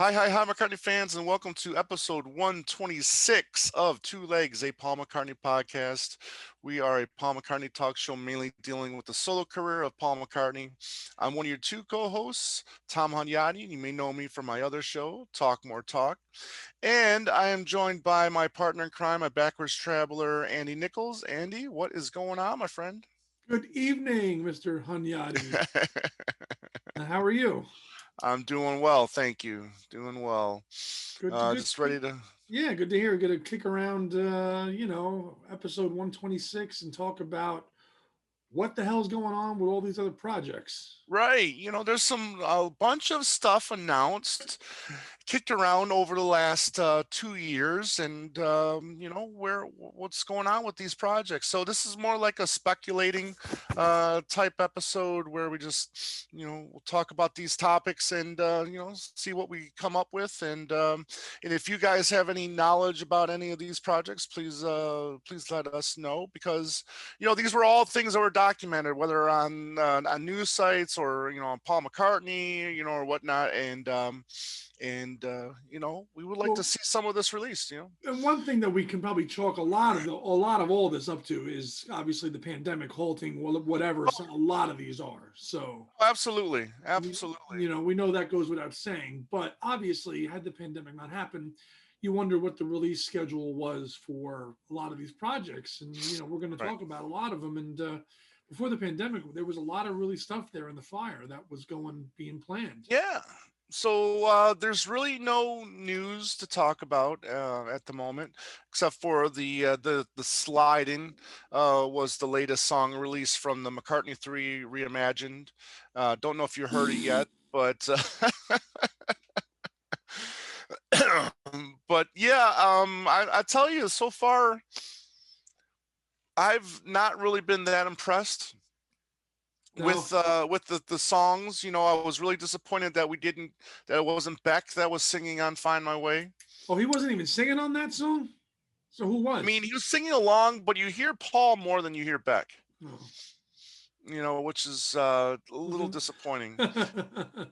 Hi, McCartney fans, and welcome to episode 126 of Two Legs, a Paul McCartney podcast. We are a Paul McCartney talk show mainly dealing with the solo career of Paul McCartney. I'm one of your two co-hosts, Tom Hunyadi. You may know me from my other show, Talk More Talk. And I am joined by my partner in crime, my backwards traveler, Andy Nichols. Andy, what is going on, my friend? Good evening, Mr. Hunyadi. How are you? I'm doing well, thank you. Doing well. Good to good. Just ready to. Yeah, good to hear. Going to kick around, episode 126 and talk about what the hell's going on with all these other projects. Right. There's a bunch of stuff announced, kicked around over the last 2 years, and what's going on with these projects. So this is more like a speculating type episode where we just, we'll talk about these topics and see what we come up with. And if you guys have any knowledge about any of these projects, please let us know, because these were all things that were documented, whether on news sites or on Paul McCartney, or whatnot, and we would like to Well, see some of this released. and one thing that we can probably chalk a lot of all this up to is obviously the pandemic halting whatever a lot of these are. So Absolutely. we know that goes without saying, but obviously, had the pandemic not happened, you wonder what the release schedule was for a lot of these projects. And we're going to Right. talk about a lot of them. And before the pandemic, there was a lot of really stuff there in the fire that was being planned. Yeah. So there's really no news to talk about at the moment, except for the sliding was the latest song released from the McCartney 3 Reimagined. Don't know if you heard it yet, but but yeah, I tell you, so far I've not really been that impressed No. with the songs. I was really disappointed that it wasn't Beck that was singing on Find My Way. Oh, he wasn't even singing on that song? So who was? I mean, he was singing along, but you hear Paul more than you hear Beck. Oh. Which is a little disappointing. The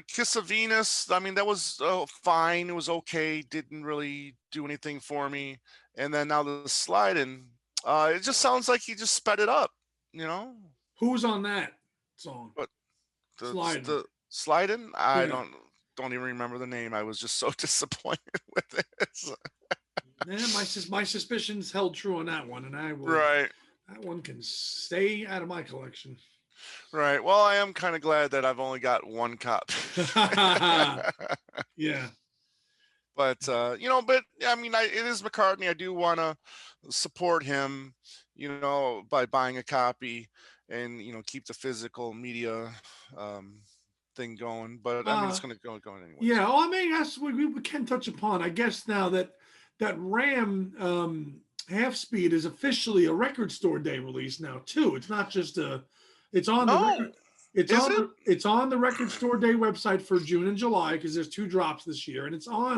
Kiss of Venus, I mean, that was fine. It was okay. Didn't really do anything for me. And then now the sliding, it just sounds like he just sped it up, you know? Who's on that song? But Sliding. the sliding, I Yeah. don't even remember the name. I was just so disappointed with it. My suspicions held true on that one, and I will. Right. That one can stay out of my collection. Right. Well, I am kind of glad that I've only got one copy. Yeah. But but I mean, it is McCartney. I do want to support him, by buying a copy and keep the physical media thing going. But I mean, it's going to go going anyway. Yeah. Well, I mean, that's we can touch upon. I guess now that Ram Half Speed is officially a Record Store Day release now too. It's not just a. It's on the record. It's on the Record Store Day website for June and July, because there's 2 drops this year, and it's on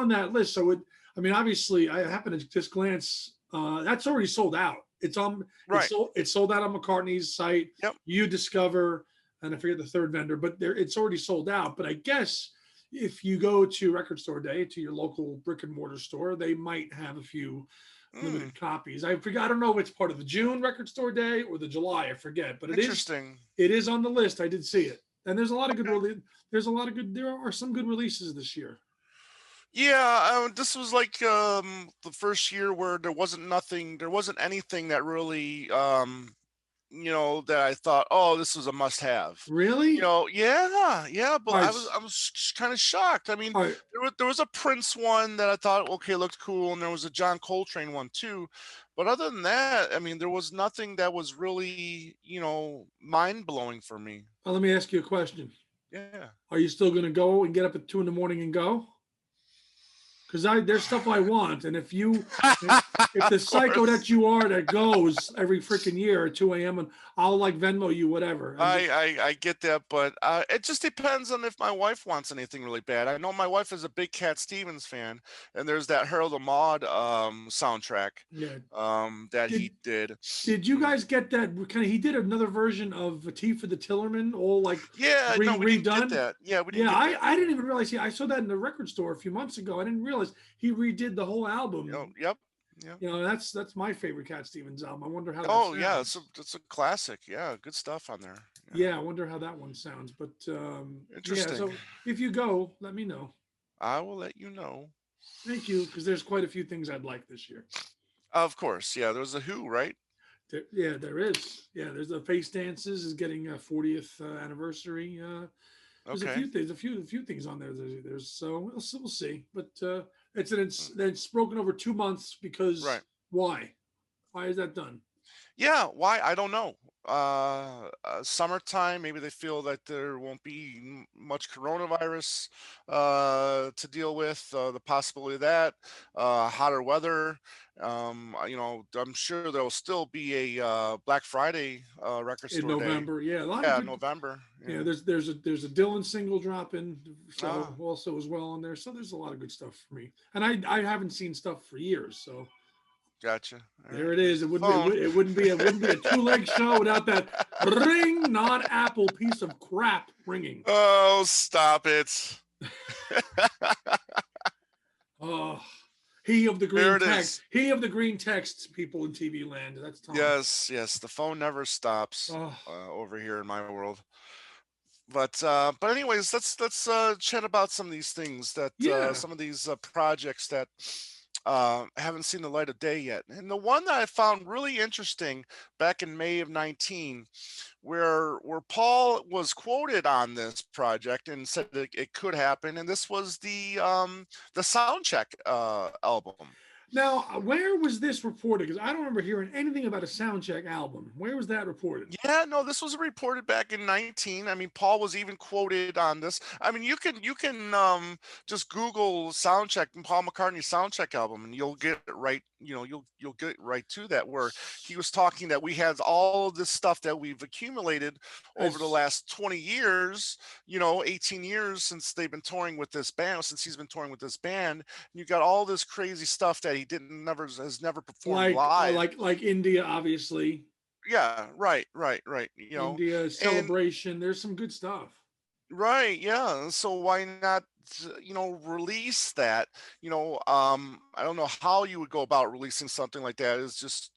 that list. So I mean, obviously, I happen to just glance. That's already sold out. It's on. Right. It's sold out on McCartney's site. Yep. You Discover, and I forget the third vendor, but it's already sold out. But I guess if you go to Record Store Day, to your local brick and mortar store, they might have a few limited copies. I forget. I don't know if it's part of the June Record Store Day or the July. I forget, but Interesting. It is on the list. I did see it, and there's a lot of good. There are some good releases this year. Yeah, this was like the first year where there wasn't anything that really that I thought, oh, this was a must-have. Really? Yeah, but Right. I was kind of shocked. I mean, Right. there was a Prince one that I thought, okay, looked cool, and there was a John Coltrane one too. But other than that, I mean, there was nothing that was really, mind-blowing for me. Well, let me ask you a question. Yeah. Are you still going to go and get up at 2 a.m. and go? because I there's stuff I want, and if the Of psycho course. that you are that goes every freaking year at 2 a.m. and I'll like Venmo you whatever. And just I get that, but it just depends on if my wife wants anything really bad. I know my wife is a big Cat Stevens fan, and there's that Harold the Maude soundtrack yeah, that did he did. did you guys get that kind of? He did another version of Tea for the Tillerman, all like Yeah, no, we didn't get redone. that. Yeah, we didn't Yeah, get that. I didn't even realize. I saw that in the record store a few months ago. I didn't realize he redid the whole Oh, album. yep, yeah. You know, that's my favorite Cat Stevens album. I wonder how that Oh, yeah, sounds. it's a classic. Yeah, good stuff on there. Yeah, Yeah, I wonder how that one sounds. But yeah, interesting. so if you go, let me know. I will let you know. Thank you, because there's quite a few things I'd like this year. Of course, yeah. There's a Who, right? Yeah, there is. Yeah, there's the Face Dances is getting a 40th anniversary. There's a Okay, few things, a few things on there. There's so we'll see. But mm, it's broken over 2 months because right. why? Why is that done? Yeah, why? I don't know. Summertime, maybe they feel that there won't be much coronavirus to deal with. The possibility of that, hotter weather. I'm sure there'll still be a Black Friday record In store day. November. Yeah, a lot of Yeah, good. November. Yeah, Yeah. there's a Dylan single dropping, so Ah, also as well on there. So there's a lot of good stuff for me, and I haven't seen stuff for years. So gotcha. All right, there it there's is. the phone. It wouldn't be a two-leg show without that ring, not Apple piece of crap ringing. Oh, stop it. Oh, he of the There green it text. is. He of the green texts. People in TV land. That's Tom. Yes, yes. The phone never stops Oh, over here in my world. But anyways, let's chat about some of these things that yeah. some of these projects that haven't seen the light of day yet. And the one that I found really interesting back in May of 19, where Paul was quoted on this project and said that it could happen, and this was the Soundcheck album. Now, where was this reported? Because I don't remember hearing anything about a Soundcheck album. Where was that reported? Yeah, no, this was reported back in 19. I mean, Paul was even quoted on this. I mean, you can just Google soundcheck and Paul McCartney soundcheck album and you'll get it right, you'll get right to that where he was talking that we had all of this stuff that we've accumulated over the As last 20 years, 18 years since they've been touring with this band, since he's been touring with this band. And you got all this crazy stuff that he didn't never has never performed live. like India, obviously. Yeah, right. India And celebration. There's some good stuff. right, yeah. So why not, release that? I don't know how you would go about releasing something like that. Is just,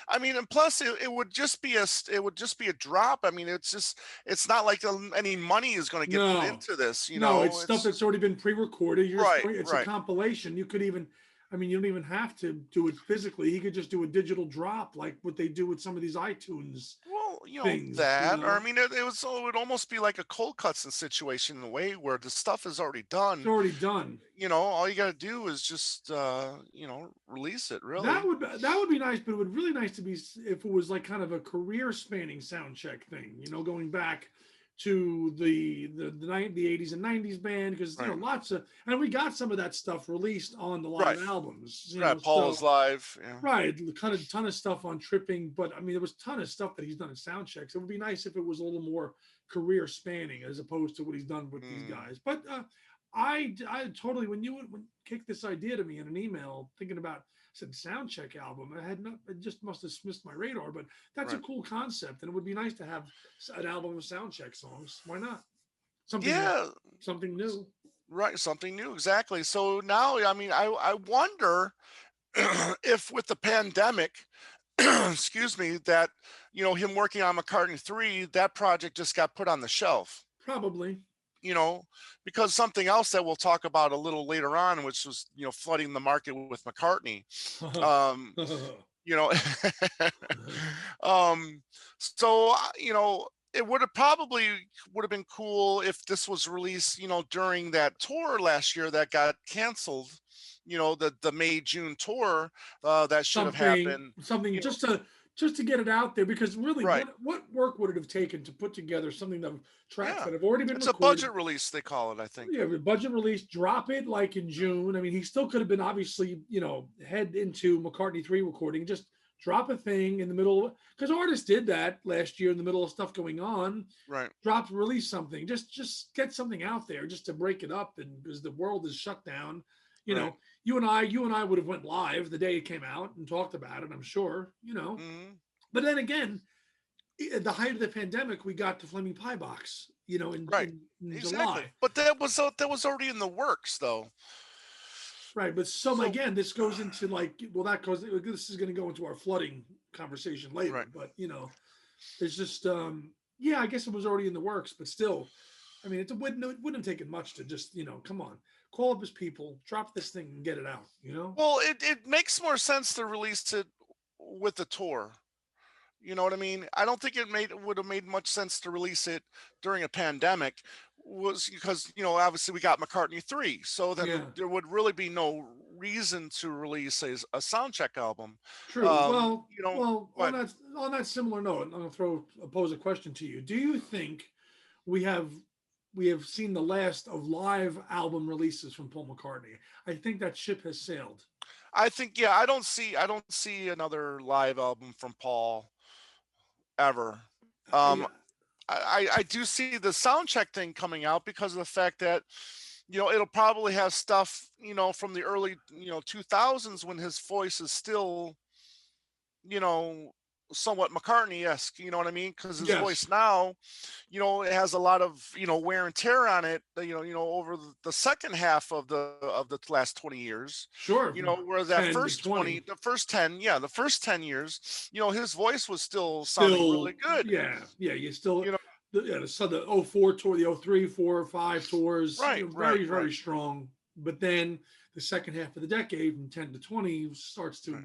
I mean, and plus it would just be it would just be a drop. I mean, it's not like any money is going to get put No, into this. no, it's stuff It's that's already been pre-recorded. right, It's a right. compilation. You could even, I mean, you don't even have to do it physically. He could just do a digital drop, like what they do with some of these iTunes Well, things. You that, or I know, mean, it would almost be like a cold cuts situation in a way where the stuff is already it's done. already done. All you got to do is just release it, really. That would be nice, but it would really nice to be if it was like kind of a career spanning sound check thing. You know, going back to the 80s and 90s band because Right, lots of and we got some of that stuff released on the right, live albums. You know, right. Paul is so live. Yeah, right, kind of ton of stuff on tripping, but I mean there was a ton of stuff that he's done in sound checks. It would be nice if it was a little more career spanning as opposed to what he's done with these mm, guys. But I totally when you would kick this idea to me in an email thinking about said Soundcheck album. I had not, it just must have missed my radar, but that's a right. cool concept, and it would be nice to have an album of Soundcheck songs. Why not? Something, Yeah, something new. right. Something new, exactly. So now, I mean, I wonder if with the pandemic, excuse me, that him working on McCartney 3, that project just got put on the shelf. Probably. you know, because something else that we'll talk about a little later on, which was, flooding the market with McCartney. Um, you know, um, so, it would have been cool if this was released, during that tour last year that got canceled, the May June tour, that should have something, happened, something you know, just to just to get it out there, because really, Right. what work would it have taken to put together something of tracks Yeah. that have already been It's a recorded? budget release, they call it, I think. Yeah, with budget release, drop it like in June. I mean, he still could have been obviously, head into McCartney 3 recording, just drop a thing in the middle, because artists did that last year in the middle of stuff going on. Right. Release something, just get something out there just to break it up, and because the world is shut down. You Right. know, you and I would have went live the day it came out and talked about it, I'm sure, Hmm. But then again, at the height of the pandemic, we got the Flaming Pie box, in, Right. in Exactly. July. But that was already in the works, though. Right, but so So, again, this goes into like, well, that goes. This is going to go into our flooding conversation later, right. but it's just, yeah, I guess it was already in the works, but still, I mean, it wouldn't have taken much to just, come on, call up his people, drop this thing, and get it out. Well, it makes more sense to release it with the tour. You know what I mean? I don't think it would have made much sense to release it during a pandemic, was because obviously we got McCartney 3, so then Yeah, there would really be no reason to release a soundcheck album. true. Well, on But that similar note, I'm going to pose a question to you. Do you think we have we have seen the last of live album releases from Paul McCartney? I think that ship has sailed. I think, yeah, I don't see another live album from Paul ever. Um, Yeah, I do see the soundcheck thing coming out because of the fact that it'll probably have stuff from the early 2000s when his voice is still you know somewhat McCartney-esque, you know what I mean, because his yes, voice now it has a lot of wear and tear on it, over the second half of the last 20 years, sure, from whereas that 10 to first 20 20. the first 10, yeah, the first 10 years, his voice was still sounding really Still, good, yeah, you still, you know the 04 tour, the 03, 4, 5 tours, right, right, very, right, very strong. But then the second half of the decade, from 10 to 20, starts to right.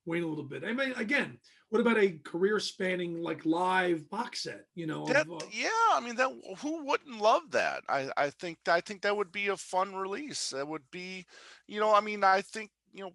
wane a little bit. I mean, again, what about a career spanning like live box set? That, yeah, I mean, that, who wouldn't love that? I think that would be a fun release. That would be, I mean, I think,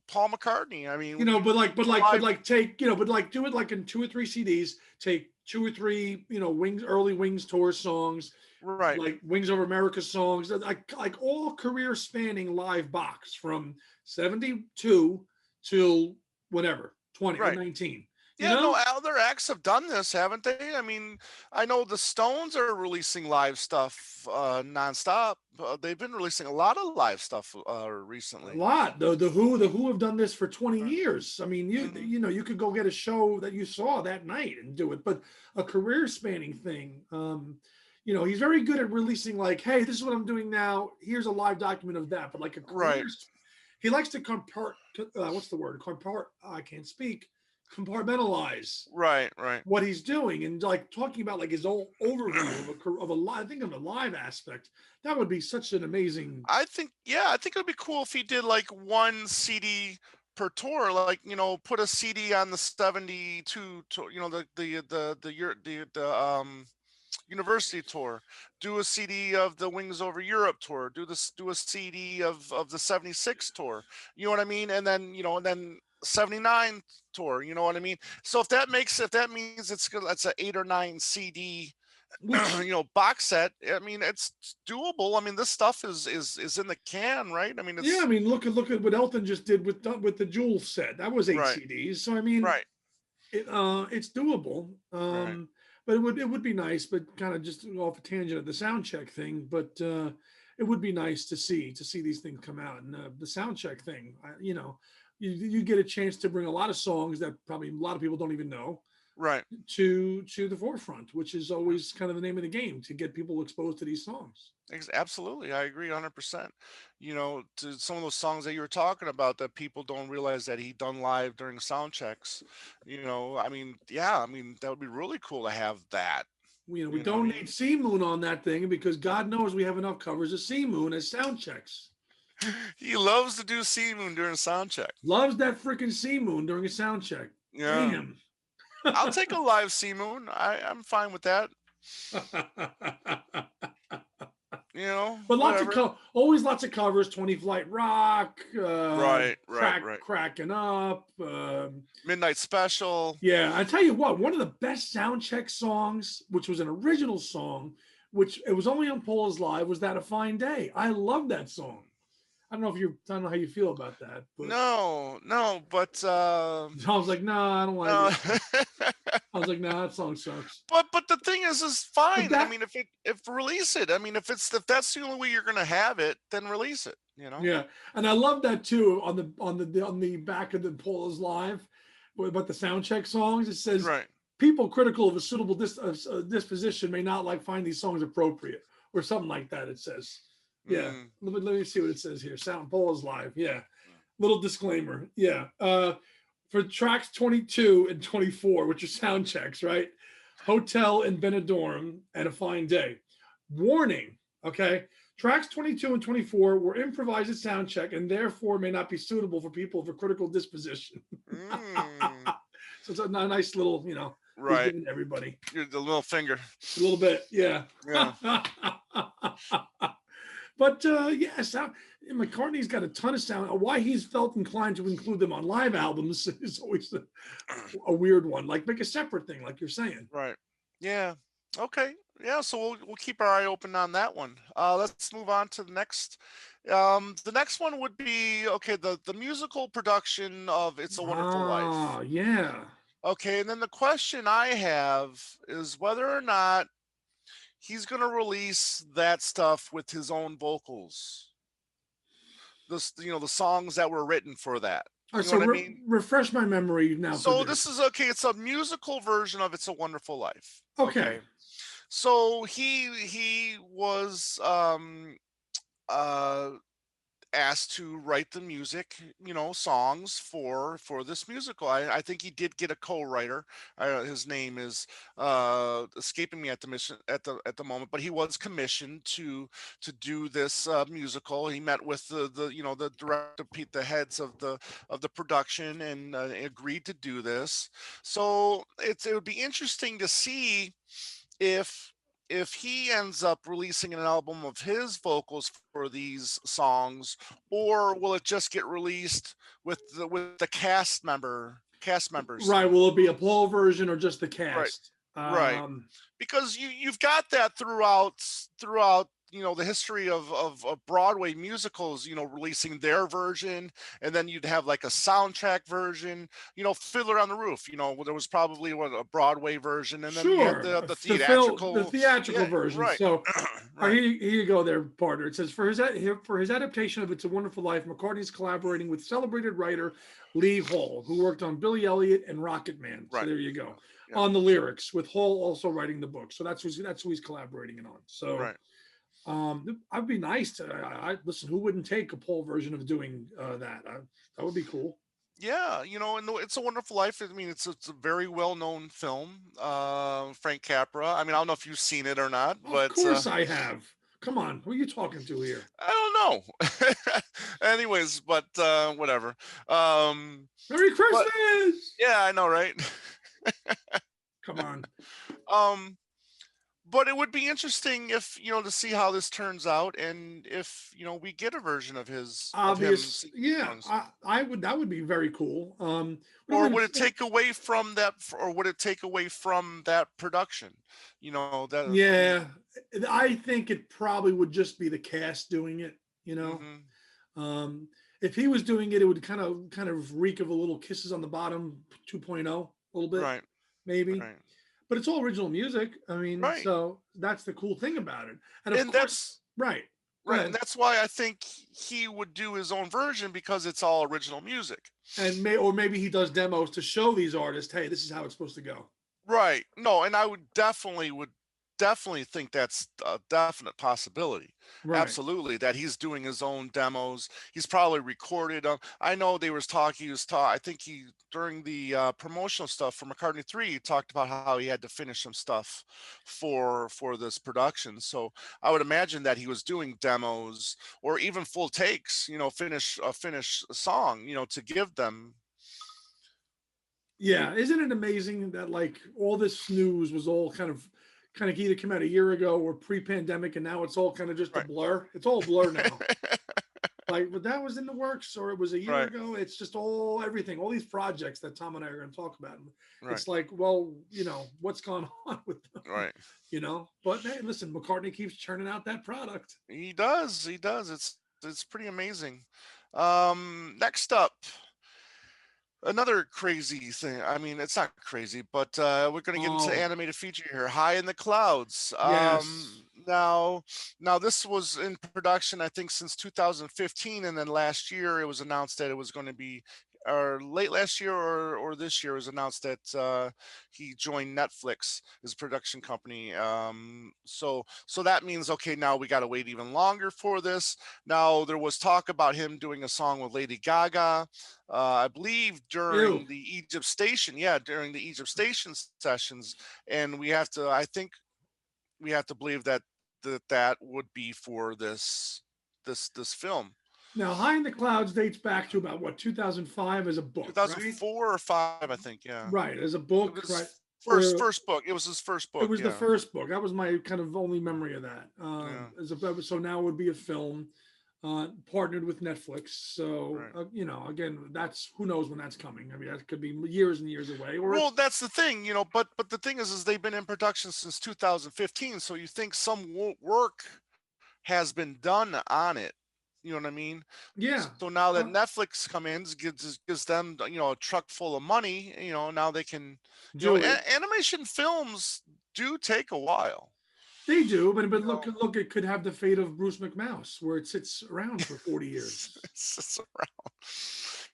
Paul McCartney. I mean, you but live, like take, but like do it like in 2 or 3 CDs. Take 2 or 3, Wings, early Wings tour songs, right, like Wings Over America songs, like all career spanning live box from 72 till whatever 20 or right. 19. You Yeah, no, know? other acts have done this, haven't they? I mean, I know the Stones are releasing live stuff nonstop. They've been releasing a lot of live stuff A recently. lot. The Who have done this for 20 Right. years. I mean, Hmm. you could go get a show that you saw that night and do it, but a career spanning thing. He's very good at releasing like, hey, this is what I'm doing now. Here's a live document of that. But like a career, Right, he likes to what's the word? I can't speak. Compartmentalize right, right. what he's doing, and like talking about like his whole overview of a live, I think, of a live aspect. That would be such an amazing. I think, yeah, I think it would be cool if he did like one CD per tour, like put a CD on the 72 tour, the university tour, do a CD of the Wings Over Europe tour, do a CD of the 76 tour, you know what I mean, and then 79 tour, you know what I mean. So if that means it's good, that's a 8 or 9 CD Which, box set. I mean, it's doable. I mean, this stuff is in the can, right? I mean, yeah, I it's mean, look at what Elton just did with the Jewel set. That was eight right, CDs. So I mean, right, it's doable. right. But it would be nice, but kind of just off a tangent of the sound check thing. But it would be nice to see these things come out, and the sound check thing. You get a chance to bring a lot of songs that probably a lot of people don't even know Right. to the forefront, which is always kind of the name of the game, to get people exposed to these songs. Absolutely, I agree 100%. To some of those songs that you were talking about that people don't realize that he done live during sound checks. I mean, yeah, I mean that would be really cool to have that. We You know what I don't mean? need Sea Moon on that thing, because God knows we have enough covers of Sea Moon as sound checks. He loves to do Sea Moon during sound check. Loves that freaking Sea Moon during a sound check. Yeah, Damn. I'll take a live Sea Moon. I'm fine with that. But lots of whatever. always lots of covers. 20 Flight Rock, Right, right, crack right. cracking up. Midnight Special. Yeah, I tell you what, one of the best Soundcheck songs, which was an original song, which it was only on Paula's Live, was "That a Fine Day." I love that song. I don't know how you feel about that, but No, no, but I was like, no, I don't like no. it. I was like, no, that song sucks. But the thing is But fine. I that, mean, if release it. I mean, if that's the only way you're gonna have it, then release it. yeah, and I love that too on the back of the Paula's Live, about the Soundcheck songs. It says Right. people critical of a suitable disposition may not find these songs appropriate, or something like that. It says, yeah. Mm. Let me see what it says here. Sound Paula's Live, yeah. Little disclaimer, yeah. For tracks 22 and 24, which are sound checks, right? Hotel and Benidorm and A Fine Day. Warning, okay? Tracks 22 and 24 were improvised at sound check and therefore may not be suitable for people of a critical disposition. Mm. So it's a nice little, he's Right. giving everybody The little finger. a little bit, yeah. Yeah. But yeah, McCartney's got a ton of sound. Why he's felt inclined to include them on live albums is always a weird one. Like make a separate thing, like you're saying. Right. Yeah. Okay. Yeah. So we'll keep our eye open on that one. Let's move on to the next. The next one would be okay. The musical production of "It's a Wonderful Life." Ah, yeah. Okay, and then the question I have is whether or not he's going to release that stuff with his own vocals. The songs that were written for that. All right, You know so what I mean? refresh my memory now for So this this. is okay. It's a musical version of "It's a Wonderful Life." Okay. Okay. So he was uh asked to write the music, songs for this musical. I think he did get a co-writer. His name is escaping me at the moment, but he was commissioned to do this musical. He met with the director, the heads of the production, and agreed to do this. So it would be interesting to see if he ends up releasing an album of his vocals for these songs, or will it just get released with the cast members Right. singing? Will it be a Paul version or just the Right, cast? right. Because you've got that throughout the history of Broadway musicals, releasing their version, and then you'd have like a soundtrack version. Fiddler on the Roof, there was probably a Broadway version, and then you had Sure. the The theatrical. theatrical Yeah, version. right. So Right. here you go, there, partner. It says for his adaptation of "It's a Wonderful Life," McCartney's collaborating with celebrated writer Lee Hall, who worked on Billy Elliot and Rocket Man. So Right. there you go. Yeah. On the lyrics, with Hall also writing the book. So that's who he's collaborating on. So Right. I'd be nice to listen. Who wouldn't take a Paul version of doing that? That would be cool. Yeah, and "It's a Wonderful Life." I mean, it's a very well-known film. Frank Capra. I mean, I don't know if you've seen it or not, Of but course I have. Come on, who are you talking to here? I don't know. Anyways, but whatever. Merry But Christmas! yeah, I know, right? Come on. um, but it would be interesting if to see how this turns out, and if we get a version of him Obvious, singing yeah. songs. I would. That would be very cool. Or would it take away from that, production? That. Yeah, I think it probably would just be the cast doing it. Hmm. If he was doing it, it would kind of reek of a little Kisses on the Bottom 2.0, a little bit, Right. maybe. Right. But it's all original music. I mean, Right. so that's the cool thing about it. And of And course, right. Go right, and ahead. that's why I think he would do his own version, because it's all original music. And maybe he does demos to show these artists, hey, this is how it's supposed to go. Right. No, and I would definitely think that's a definite possibility. Right. Absolutely, that he's doing his own demos. He's probably recorded them. I know they was talk. He was I think he during the promotional stuff for McCartney 3, he talked about how he had to finish some stuff for this production. So I would imagine that he was doing demos or even full takes. Finish a song. To give them. Yeah, isn't it amazing that all this news was all kind of kind of either came out a year ago or pre-pandemic, and now it's all kind of just a Right. blur. It's all a blur now. Like, but that was in the works, or it was a year Right. ago. It's just all everything, all these projects that Tom and I are going to talk about. Right. It's like, well, what's gone on with them, Right. But hey, listen, McCartney keeps churning out that product. He does. He does. It's pretty amazing. Next up, another crazy thing. I mean, it's not crazy, but we're going to get into Oh, animated feature here. High in the Clouds. yes. Now this was in production, I think, since 2015, and then last year it was announced that it was going to be, or late last year or this year, it was announced that he joined Netflix, his production company. So that means, okay, now we got to wait even longer for this. Now there was talk about him doing a song with Lady Gaga. I believe Ew. during the Egypt Station, yeah, during the Egypt Station sessions, and we have to, I think, we have to believe that that would be for this film. Now, High in the Clouds dates back to about what 2005 as a book, right? 2004 or five, I think. Yeah, Right, as a it book, was right? Or first book. It was his first it book. was the Yeah, first book. That was my kind of only memory of that. yeah, So now it would be a film, partnered with Netflix. So right. again, that's who knows when that's coming. I mean, that could be years and years away, or Well, it's that's the thing, but the thing is they've been in production since 2015, so you think some work has been done on it. You know what I mean? yeah. So now that Uh, Netflix comes in, gives them, a truck full of money. Now they can, do it. animation films do take a while. They do, but You know, look, it could have the fate of Bruce McMouse, where it sits around for 40 years. it's around.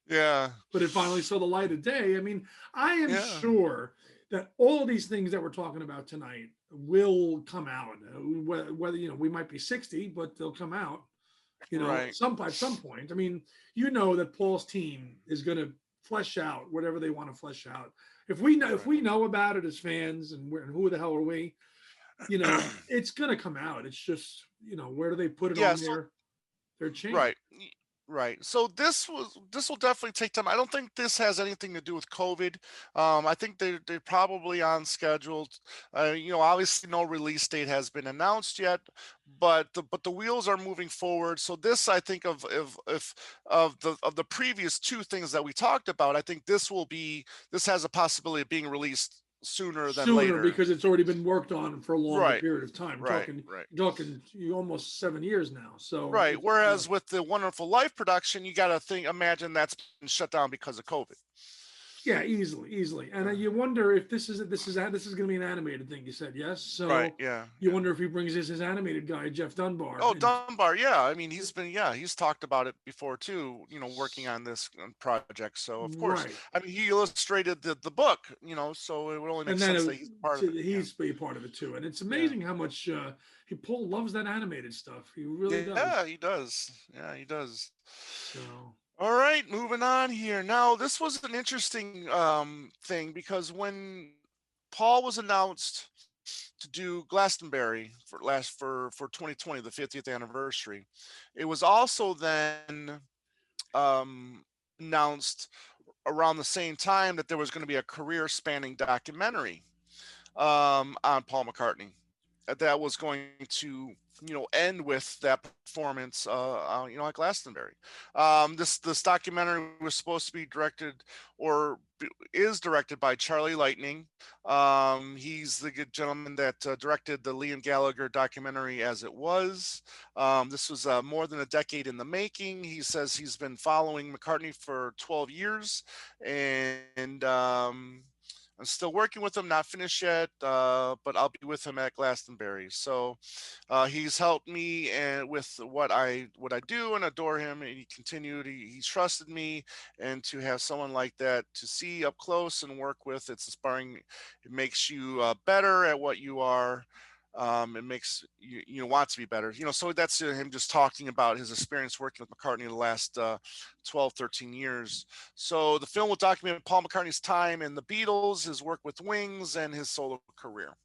Yeah, But it finally saw the light of day. I mean, I am yeah, sure that all of these things that we're talking about tonight will come out. Whether we might be 60, but they'll come out. right, At some point. I mean, that Paul's team is going to flesh out whatever they want to flesh out. If right. we know about it as fans, and who the hell are we? It's going to come out. It's just where do they put it Yeah, on so their chain? right. Right. So this will definitely take time. I don't think this has anything to do with COVID. I think they're probably on schedule. Obviously no release date has been announced yet, but the wheels are moving forward. So this, I think, of if of the previous two things that we talked about, I think this has a possibility of being released sooner than Sooner, later. because it's already been worked on for a longer Right. period of time. Right. Right. Talking you almost 7 years now. So Right. Whereas with the Wonderful Life production, you got to imagine that's been shut down because of COVID. yeah, easily. And Yeah. you wonder if this is going to be an animated thing. You said yes, Right. so Yeah. you Yeah. wonder if he brings his animated guy Jeff Dunbar, Oh, and Dunbar. Yeah. I mean, he's talked about it before too, working on this project. So, of course, right, I mean, he illustrated the book, so it would only make and then sense that he's part of it. Yeah. he's be part of it too. And it's Yeah. amazing how much Paul loves that animated stuff. He really Yeah. does. He does. Yeah. He does. So All right. Moving on here. Now, this was an interesting thing because when Paul was announced to do Glastonbury for 2020, the 50th anniversary. It was also then um, announced around the same time that there was going to be a career spanning documentary on Paul McCartney that was going to end with that performance at Glastonbury. This documentary was supposed to be directed or is directed by Charlie Lightning. He's the good gentleman that directed the Liam Gallagher documentary As It Was. This was more than a decade in the making. He says he's been following McCartney for 12 years, and I'm still working with him, not finished yet, but I'll be with him at Glastonbury. So he's helped me and with what I do, and adore him. And he continued. He trusted me, and to have someone like that to see up close and work with, it's inspiring. It makes you better at what you are. It makes you want to be better. So that's him just talking about his experience working with McCartney in the last 12, 13 years. So the film will document Paul McCartney's time in the Beatles, his work with Wings, and his solo career.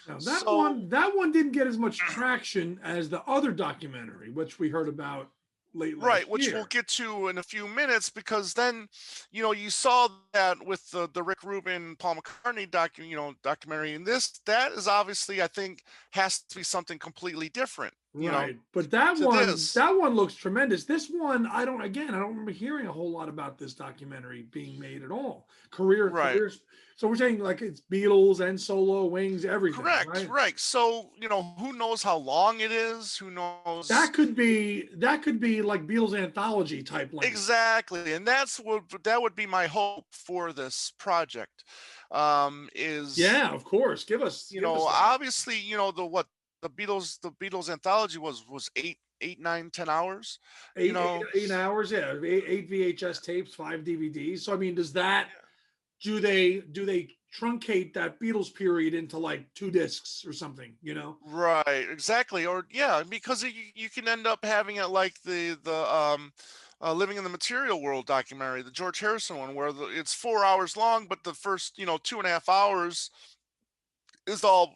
now So that one didn't get as much traction as the other documentary, which we heard about late last Right, which we'll year. get to in a few minutes, because then, you saw that with the Rick Rubin, Paul McCartney documentary, and that is obviously, I think, has to be something completely different, Right. t- But to this. that one looks tremendous. This one, I don't remember hearing a whole lot about this documentary being made at all. Right. Careers. So we're saying like it's Beatles and solo wings, everything, Correct, right? right. So, who knows how long it is? Who knows? That could be like Beatles anthology type length. Exactly. And that would be my hope for this project. Is, Yeah, of course. Give us that. obviously, the Beatles anthology was 8, 9, 10 hours, you know. 8 hours, yeah. Eight VHS tapes, 5 DVDs. So I mean, does that Yeah. do they truncate that Beatles period into like 2 discs or something, you know? Right, exactly. Or yeah, because you can end up having it like the Living in the Material World documentary, the George Harrison one, where it's 4 hours long, but the first 2.5 hours is all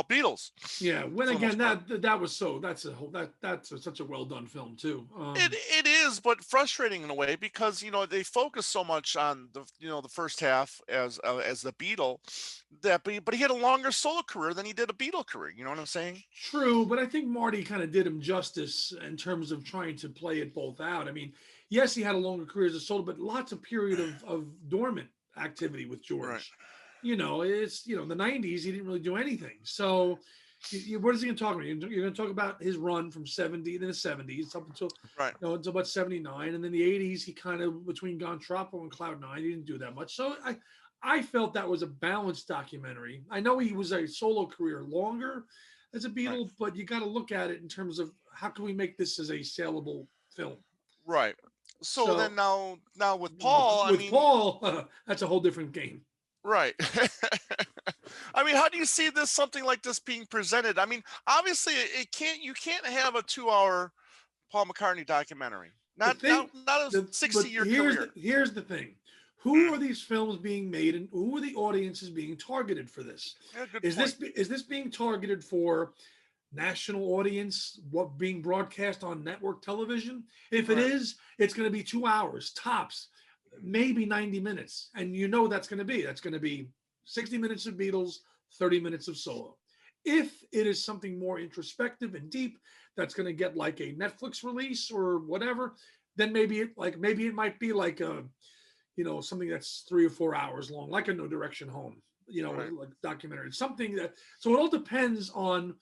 Beatles, Yeah, when for the again most part. that was so that's a whole that's such a well done film too. It is, but frustrating in a way, because they focus so much on the first half as the Beatle, but he had a longer solo career than he did a Beatle career. You know what I'm saying? True, but I think Marty kind of did him justice in terms of trying to play it both out. I mean, yes, he had a longer career as a solo, but lots of period of dormant activity with Right, George. It's in the '90s he didn't really do anything. So, what is he going to talk about? You're going to talk about his run from '70 in the '70s up until right, until about '79, and then the '80s he kind of between Gone Tropical and Cloud Nine he didn't do that much. So I felt that was a balanced documentary. I know he was a solo career longer as a right, Beatle, but you got to look at it in terms of how can we make this as a saleable film. right. So then, So now with Paul, I with mean, Paul, that's a whole different game. right. I mean, how do you see this something like this being presented? I mean, obviously, you can't have a 2 hour Paul McCartney documentary. The Not thing, not not a but 60-year career. here's the thing: who are these films being made, and who are the audiences being targeted for this? Yeah, good point. Is this being targeted for national audience, what being broadcast on network television? If it Right, is, it's going to be 2 hours tops, maybe 90 minutes. And that's going to be 60 minutes of Beatles, 30 minutes of solo. If it is something more introspective and deep, that's going to get like a Netflix release or whatever, then maybe it might be like a something that's 3 or 4 hours long, like a No Direction Home, right, like documentary. Something that so it all depends on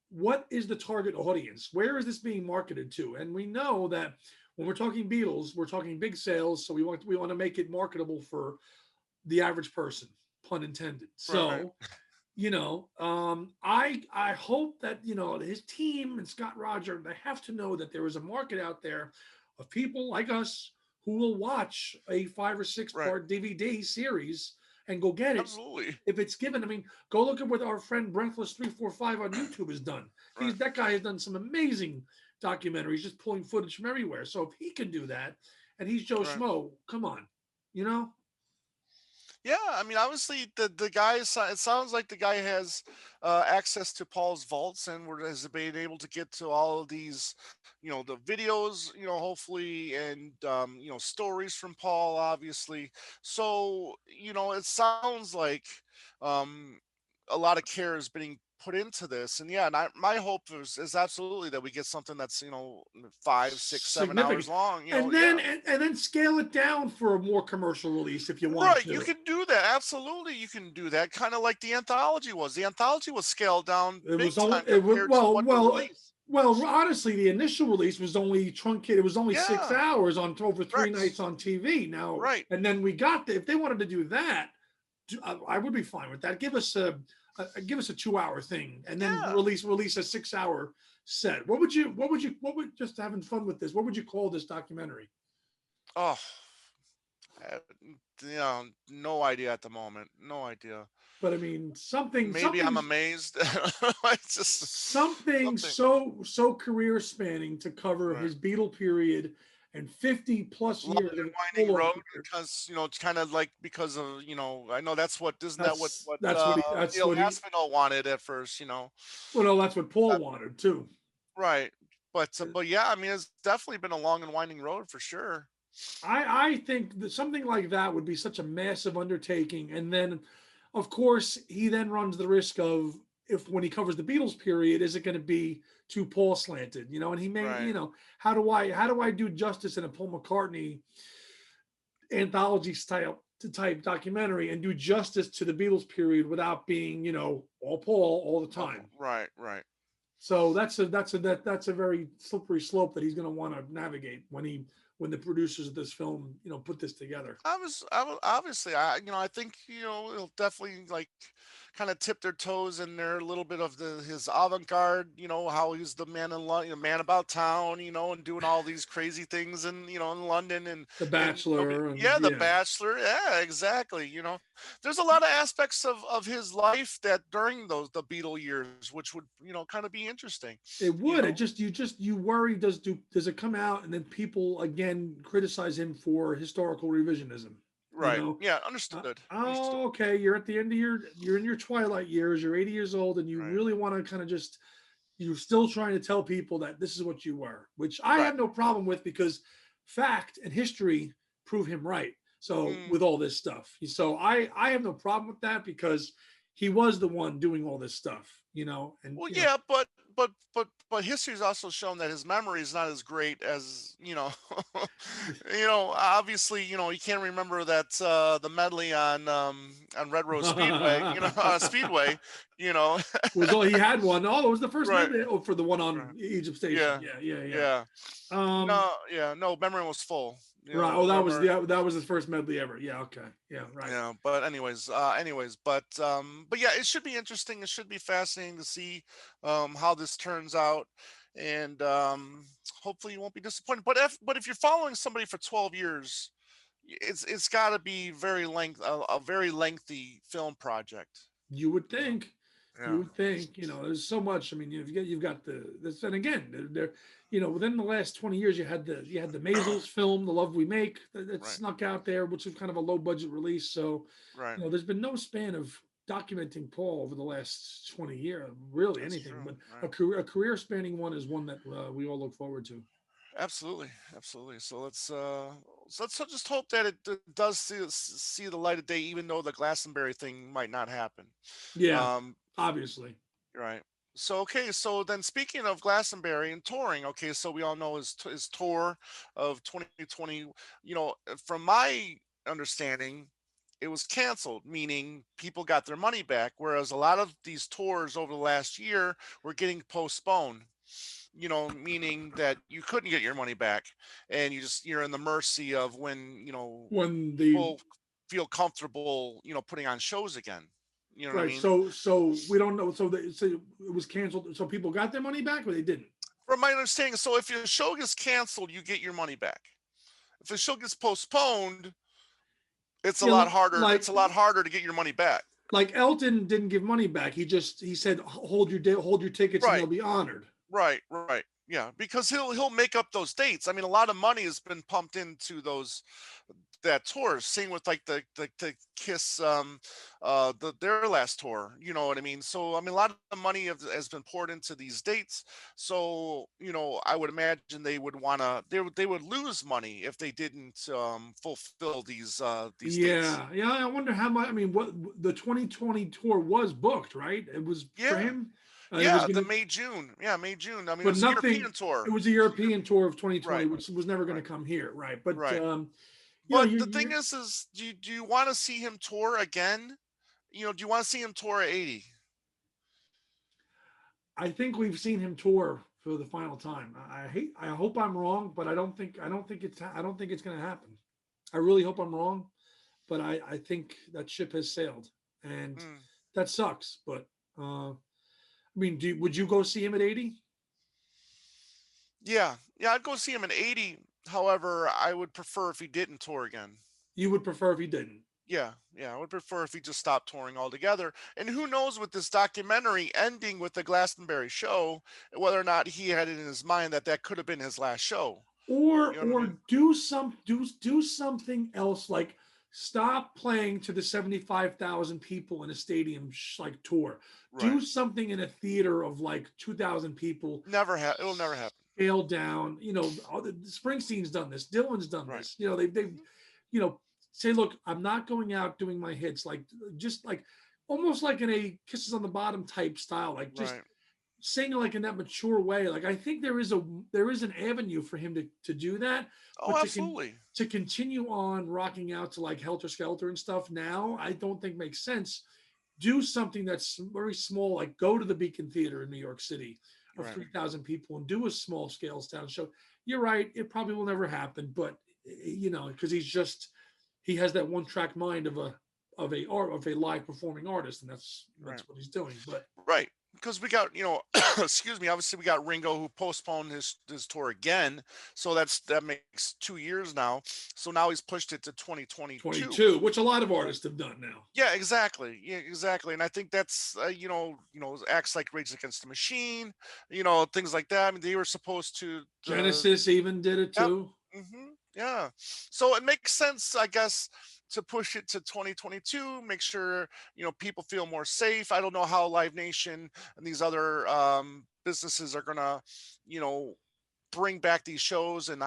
what is the target audience? Where is this being marketed to? And we know that when we're talking Beatles, we're talking big sales, so we want to make it marketable for the average person, pun intended. right, So, I hope that his team and Scott Roger they have to know that there is a market out there of people like us who will watch a 5 or 6 right. part DVD series and go get it Absolutely. if it's given. I mean, go look at what our friend Breathless 345 on YouTube has done. Right, That guy has done some amazing documentaries, just pulling footage from everywhere. So if he can do that, and he's Joe right. Schmo, come on, you know. Yeah, I mean, obviously, the guy it sounds like the guy has access to Paul's vaults, and has been able to get to all of these, the videos, hopefully, and stories from Paul, obviously. So it sounds like um, a lot of care is being put into this, and yeah, and my hope is absolutely that we get something that's 5, 6, 7 hours Significant, long. and Yeah. then scale it down for a more commercial release if you want Right, you to. can do that. Absolutely, you can do that. Kind of like the anthology was. The anthology was scaled down It big was only time it was compared to what the release. honestly, the initial release was only truncated. It was only six Yeah, hours on over three correct. nights on TV. Now, Right. and then we got if they wanted to do that, I would be fine with that. Give us a 2 hour thing, and then Yeah. release a 6 hour set. What would just having fun with this? What would you call this documentary? Oh, uh, no idea at the moment. No idea. But I mean, Maybe I'm amazed. It's just something something. so career spanning to cover Right. his Beatle period and 50 plus Long years of and his winding solo road, career. because it's kind of like, because of I know that's what, isn't that what That's Neil what he Aspinall wanted at first. well no, that's what Paul wanted too. Right. But yeah, I mean, it's definitely been a long and winding road for sure. I think that something like that would be such a massive undertaking, and then, of course, he then runs the risk of, if when he covers the Beatles period, is it going to be too Paul slanted? And he may, Right. how do I do justice in a Paul McCartney anthology type documentary and do justice to the Beatles period without being, all Paul all the time? Right. Right. So that's a very slippery slope that he's going to want to navigate when the producers of this film, put this together. Obviously, I think, it'll definitely like kind of tip their toes in there a little bit of his avant-garde, how he's the man in London, man about town, and doing all these crazy things in London The and nobody, Bachelor, and yeah, the yeah, Bachelor, yeah, exactly. There's a lot of aspects of his life that during the Beatle years, which would, kind of be interesting, it you would. It know. just you worry, does it come out and then people again criticize him for historical revisionism? You Right. know, Yeah, understood. Understood. oh, okay, you're at the end of you're in your twilight years, you're 80 years old, and you Right. really want to kind of just, you're still trying to tell people that this is what you were, which I Right. have no problem with, because fact and history prove him right. So Mm. with all this stuff, so I have no problem with that, because he was the one doing all this stuff, and Well, yeah, but history's also shown that his memory is not as great as Obviously, he can't remember that the medley on Red Rose Speedway, Speedway, you know. was all he had one. Oh, it was the first Right, medley. Oh, for the one on right, Egypt Station. yeah, Yeah, yeah, yeah. yeah. Um, No, yeah, no. Memory was full. right. Oh, Memory. that was his first medley ever. Yeah. Okay. Yeah. Right. Yeah, but anyways, but yeah, it should be interesting. It should be fascinating to see how this turns out, and hopefully you won't be disappointed. But if you're following somebody for 12 years, it's got to be a very lengthy film project. You would You know? think. You Yeah. would think. There's so much. I mean, you've got the this, and again, within the last 20 years, you had the Maisels film, The Love We Make, that Right. snuck out there, which was kind of a low budget release. So, Right. there's been no span of documenting Paul over the last 20 years, really That's anything. true. But Right. a career spanning one is one that we all look forward to. Absolutely, absolutely. So let's just hope that it does see the light of day, even though the Glastonbury thing might not happen. Yeah, Um, obviously. right. So okay. So then, speaking of Glastonbury and touring, okay. So we all know his tour of 2020. From my understanding, it was canceled, meaning people got their money back, whereas a lot of these tours over the last year were getting postponed, meaning that you couldn't get your money back, and you're in the mercy of when, When the people feel comfortable, putting on shows again. You know what I Right, mean? so we don't know. So it was canceled. So people got their money back, or they didn't. From my understanding, so if your show gets canceled, you get your money back. If the show gets postponed, it's a Yeah, lot harder. It's like a lot harder to get your money back. Elton didn't give money back. He said, hold your tickets and they'll Right. be honored. Right, right. Yeah, because he'll make up those dates. I mean, a lot of money has been pumped into that tour. Same with like the Kiss their last tour. You know what I mean? So I mean, a lot of money has been poured into these dates. So I would imagine they would lose money if they didn't fulfill these dates. Yeah, yeah. I wonder how much. I mean, what the 2020 tour was booked, right? It was for Yeah, him, and it was yeah. The gonna, May June. Yeah, May June. I mean, it but was a nothing. European tour. It was a European tour of 2020, Right, which was never going to right, come here, right? But right. you But the thing you is do you want to see him tour again? Do you want to see him tour at 80? I think we've seen him tour for the final time. I hope I'm wrong, but I don't think it's going to happen. I really hope I'm wrong, but I think that ship has sailed, and Mm, that sucks. But I mean, would you go see him at 80? yeah, yeah, I'd go see him at 80. However, I would prefer if he didn't tour again. You would prefer if he didn't. Yeah, yeah, I would prefer if he just stopped touring altogether. And who knows, with this documentary ending with the Glastonbury show, whether or not he had it in his mind that that could have been his last show. Or You know what I mean? do something else, like stop playing to the 75,000 people in a stadium like tour. Do Right. something in a theater of like 2,000 people. It'll never happen. scaled down. Springsteen's done this, Dylan's done Right. this. They've say, look, I'm not going out doing my hits, like just like almost like in a Kisses on the Bottom type style, like just Right. singing like in that mature way. Like I think there is an avenue for him to do that, Oh, but absolutely. to continue on rocking out to like Helter Skelter and stuff now, I don't think makes sense. Do something that's very small, like go to the Beacon Theater in New York City of Right. 3,000 people and do a small scale town show. You're right, it probably will never happen, but because he has that one track mind of a live performing artist, and that's Right. what he's doing. But Right. Because we got, excuse me, obviously we got Ringo who postponed his tour again. So that makes 2 years now. So now he's pushed it to 2022. 22, which a lot of artists have done now. Yeah, exactly. Yeah, exactly. And I think that's acts like Rage Against the Machine, things like that. I mean, they were supposed to Genesis even did it yep. too. Yeah. So it makes sense, I guess, to push it to 2022, make sure, people feel more safe. I don't know how Live Nation and these other businesses are gonna, you know, bring back these shows and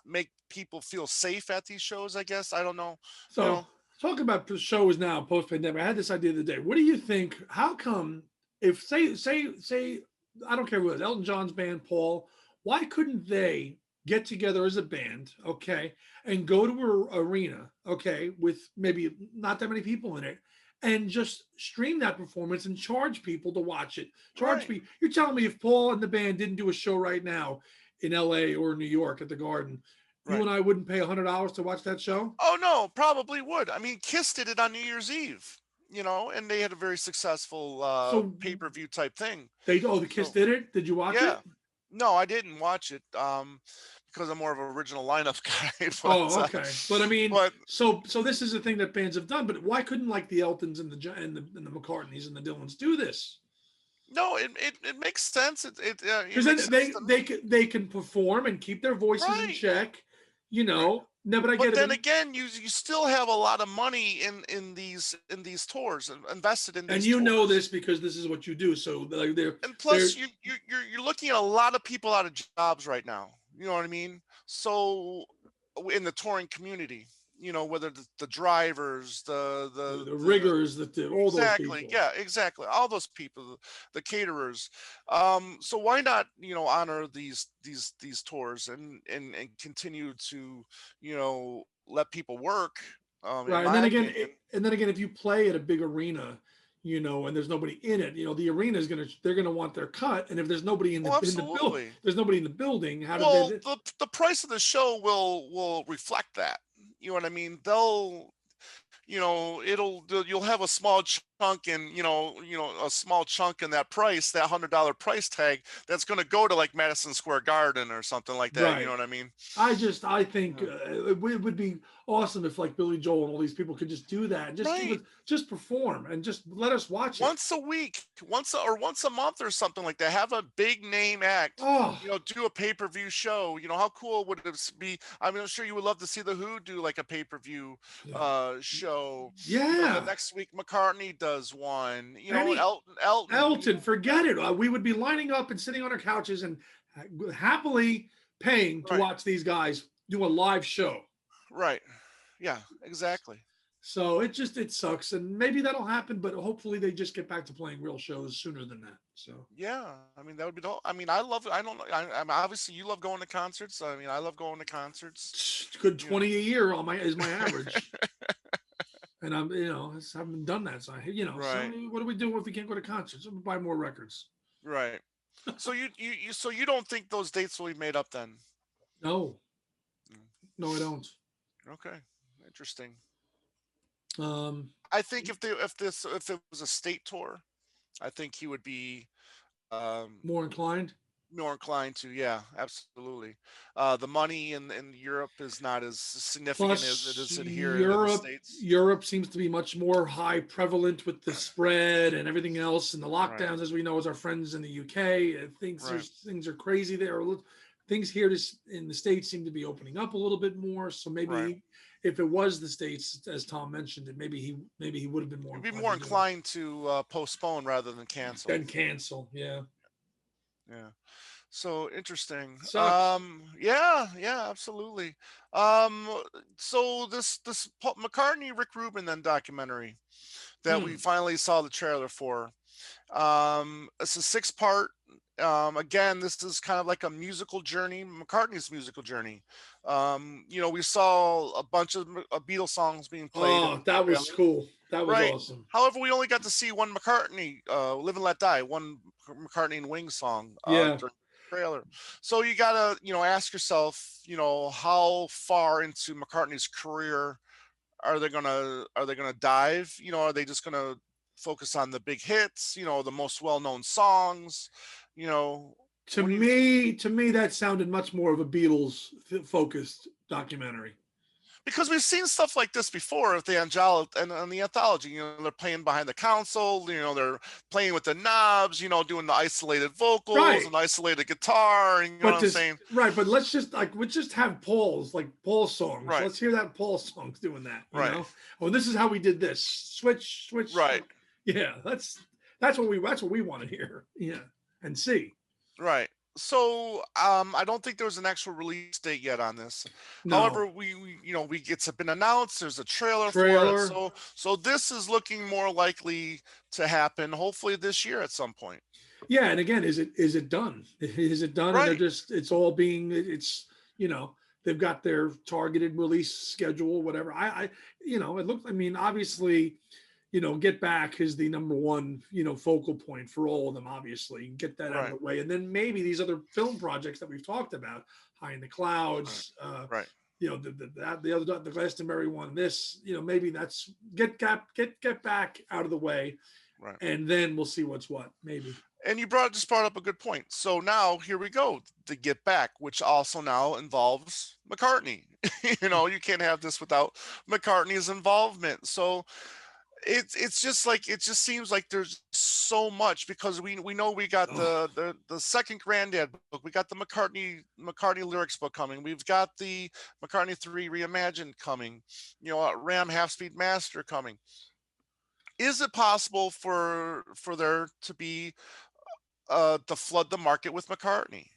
make people feel safe at these shows, I guess. I don't know. You So know, talking about the shows now post pandemic, I had this idea the other day. What do you think? How come if say I don't care who it is, Elton John's band, Paul, why couldn't they get together as a band, okay, and go to an arena, okay, with maybe not that many people in it, and just stream that performance and charge people to watch it? Charge right. me. You're telling me if Paul and the band didn't do a show right now in LA or New York at the Garden, you Right. and I wouldn't pay $100 to watch that show? Oh no, probably would. I mean, Kiss did it on New Year's Eve, and they had a very successul So pay-per-view type thing. the Kiss So did it. Did you watch yeah. it? No, I didn't watch it because I'm more of an original lineup guy. Oh, okay. But I mean, But so this is a thing that bands have done. But why couldn't like the Eltons and the McCartneys and the Dylans do this? no, it makes sense. It Because then makes sense to me. they can perform and keep their voices in Right. check. Right. No, but I But get it. then again, you still have a lot of money in these tours and invested in And these you know tours. this because this is what you do. So like And they're plus, you're looking at a lot of people out of jobs right now. You know what I mean? So in the touring community, whether the drivers, the the riggers that all those exactly, people. yeah, exactly, all those people, the caterers. So why not, honor these tours and continue to, let people work. In Right. my opinion, And then again, if you play at a big arena, and there's nobody in it, the arena is they're gonna want their cut. And if there's nobody well, absolutely. there's nobody in the building, how did Well, they? the price of the show will reflect that. You know what I mean? They'll you'll have a small chunk in a small chunk in that price, that $100 price tag that's going to go to like Madison Square Garden or something like that. You know Right. what I mean? I think Yeah. it would be awesome if like Billy Joel and all these people could just do that, and just Right. just perform and just let us watch it. Once a week, once a month or something like that. Have a big name act. Oh, Do a pay-per-view show. How cool would it be? I mean, I'm sure you would love to see the Who do like a pay-per-view yeah, show. The yeah. next week McCartney does one. Any Elton. Elton, forget it. We would be lining up and sitting on our couches and happily paying to Right. watch these guys do a live show. Right. Yeah, exactly. So it sucks, and maybe that'll happen, but hopefully they just get back to playing real shows sooner than that. So Yeah, I mean that would be the. I mean, I love it. I don't know. I'm obviously you love going to concerts. I mean, I love going to concerts. good You know. 20 a year on my is my average. And I haven't done that. So so Right. what do we do if we can't go to concerts? We'll buy more records. Right. So you don't think those dates will be made up then? No, Mm, no, I don't. okay. Interesting. Um, I think if it was a state tour, I think he would be um more inclined. more inclined to. Yeah, absolutely. The money in Europe is not as significant as it Plus, is in here in the States. Europe seems to be much more high prevalent with the spread and everything else, and the Right. lockdowns, as we know, as our friends in the UK. Right. Things are crazy there. Things here in the States seem to be opening up a little bit more. So Right. maybe if it was the States, as Tom mentioned, it maybe he would have been more You'd be inclined more to do it inclined to postpone rather than cancel. than cancel. Yeah. Yeah. So interesting. Sucks. Yeah, yeah, absolutely. Um, so this Paul McCartney Rick Rubin then documentary that we Hmm. finally saw the trailer for. It's a six-part. Again, this is kind of like a musical journey, McCartney's musical journey. We saw a bunch of Beatles songs being played in Oh, the that was trailer, cool. That was right? awesome. However, we only got to see one McCartney, "Live and Let Die," one McCartney and Wings song Yeah. during the trailer. So you gotta, ask yourself, how far into McCartney's career are they gonna dive? Are they just gonna focus on the big hits? The most well-known songs. You know, To what do you? me, to me, that sounded much more of a Beatles focused documentary. Because we've seen stuff like this before with the Angelic and the anthology. They're playing behind the console. They're playing with the knobs. Doing the isolated vocals Right. and isolated guitar. And you know what But I'm this saying? right, but let's just let's just have Paul's songs. Right, Let's hear that Paul songs doing that, you right, know? Oh, this is how we did this. Switch. right, Yeah, that's what we want to hear. Yeah. And see. right. So I don't think there was an actual release date yet on this. No. However, we it's been announced. There's a trailer for it. Trailer. So this is looking more likely to happen. Hopefully this year at some point. Yeah, and again, is it done? Is it done? And they're Right, just it's all being it's you know they've got their targeted release schedule, whatever. It looks. I mean, obviously, Get Back is the number one focal point for all of them. Obviously, get that out of right, the way, and then maybe these other film projects that we've talked about, High in the right, Clouds. right, The other the Glastonbury one. This maybe that's get back out of the way, right. and then we'll see what's what. Maybe. And you brought up a good point. So now here we go to Get Back, which also now involves McCartney. You can't have this without McCartney's involvement. So it's just like it just seems like there's so much because we know we got Oh, the second Granddad book, we got the McCartney lyrics book coming, we've got the McCartney 3 reimagined coming, Ram Half Speed Master coming. Is it possible for there to be to flood the market with McCartney?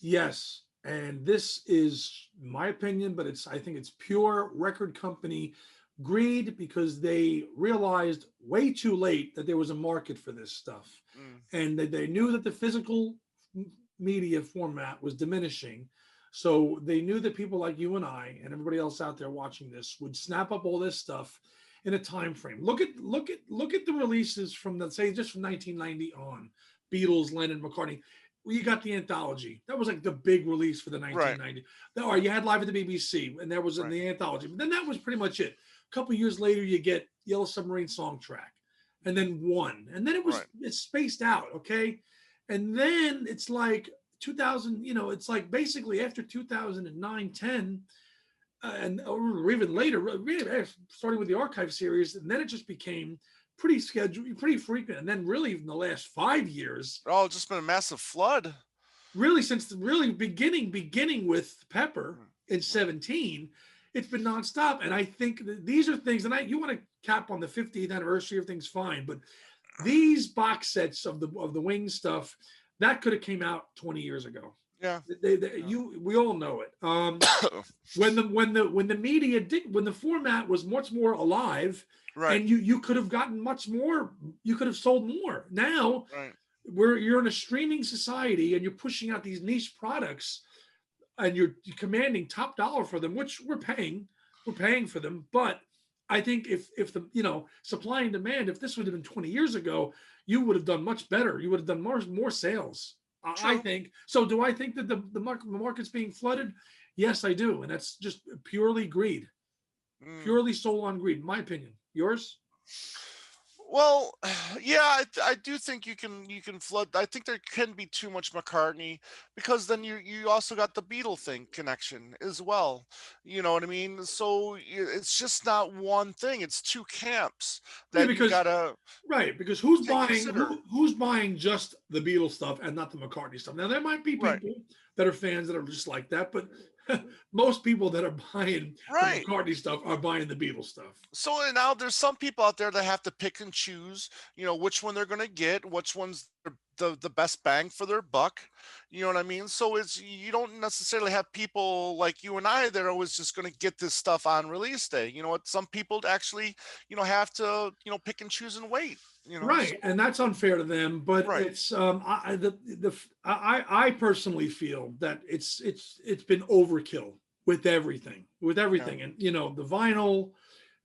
yes. And this is my opinion, but I think it's pure record company greed because they realized way too late that there was a market for this stuff. Mm, And they knew that the physical media format was diminishing. So they knew that people like you and I and everybody else out there watching this would snap up all this stuff in a time frame. Look at the releases from let's say just from 1990 on. Beatles, Lennon, McCartney. Well, you got the anthology. That was like the big release for the right, 1990. Or you had Live at the BBC, and that was in right, the anthology. But then that was pretty much it. A couple years later, you get Yellow Submarine song track, and then one, and then right, it's spaced out, okay, and then it's like 2000. It's like basically after 2009, 10, and or even later, really starting with the archive series, and then it just became pretty scheduled, pretty frequent, and then really in the last 5 years, oh, it's just been a massive flood. really since the really beginning with Pepper Mm, in mm, 17, it's been nonstop. And I think that these are things, and you want to cap on the 50th anniversary of things, fine, but these box sets of the Wing stuff that could have came out 20 years ago. yeah, yeah. We all know it. When the media did, when the format was much more alive, Right, and you could have gotten much more, you could have sold more. Now right, where you're in a streaming society and you're pushing out these niche products and you're commanding top dollar for them, which we're paying for them. But I think if the supply and demand, if this would have been 20 years ago, you would have done much better. You would have done more sales. I true. think so. Do I think that the market's being flooded? Yes, I do, and that's just purely greed, Mm. purely soul on greed. In my opinion. Yours? Well, yeah, I do think you can flood. I think there can be too much McCartney because then you also got the Beatle thing connection as well. You know what I mean? So it's just not one thing. It's two camps Yeah, that you because gotta right, because consider. who's buying just the Beatles stuff and not the McCartney stuff? Now there might be Right, people that are fans that are just like that, but most people that are buying the right. McCartney stuff are buying the Beatles stuff. So now there's some people out there that have to pick and choose, which one they're going to get, which ones the best bang for their buck. You know what I mean? So it's you don't necessarily have people like you and I that are always just going to get this stuff on release day. You know what? Some people actually, have to, pick and choose and wait. So Right, and that's unfair to them. But right. it's I personally feel that it's been overkill with Yeah. everything, and the vinyl,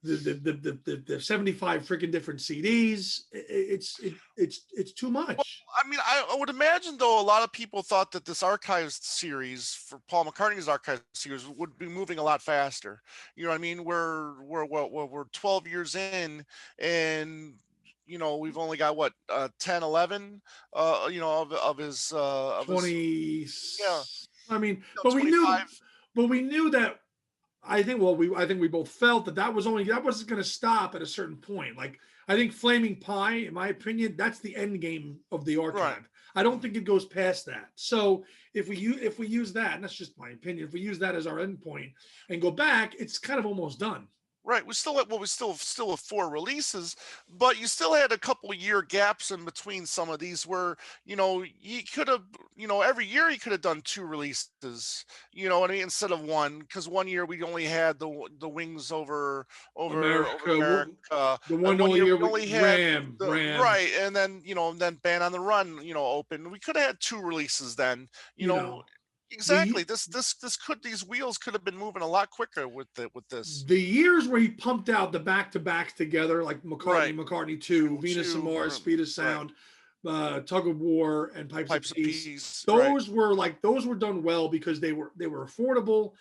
the 75 freaking different CDs. It's too much. I mean, I would imagine though a lot of people thought that this archives series for Paul McCartney's archive series would be moving a lot faster. You know what I mean? We're 12 years in, and we've only got what 10, 11, of his of his 20. yeah, I mean, 25. but we knew that. I think we both felt that that wasn't going to stop at a certain point. Like, I think Flaming Pie, in my opinion, that's the end game of the Right. archive. I don't think it goes past that. So if we use that, and that's just my opinion, if we use that as our end point and go back, it's kind of almost done. Right. We still have four releases, but you still had a couple year gaps in between some of these where, you could have, every year you could have done two releases, you know what I mean, instead of one, because one year we only had the Wings over America, America, the and one one only year year we we only had the Ram, right, and then and then Band on the Run, open. We could have had two releases then, you you know. know, Exactly. the These wheels could have been moving a lot quicker with this. the years where he pumped out the back-to-backs together, like Right. McCartney 2, Venus and Two, Mars, Speed of right. Sound, Tug of War, and Pipes of Pipes of Peace. peace. Right. Those were done well because they were affordable.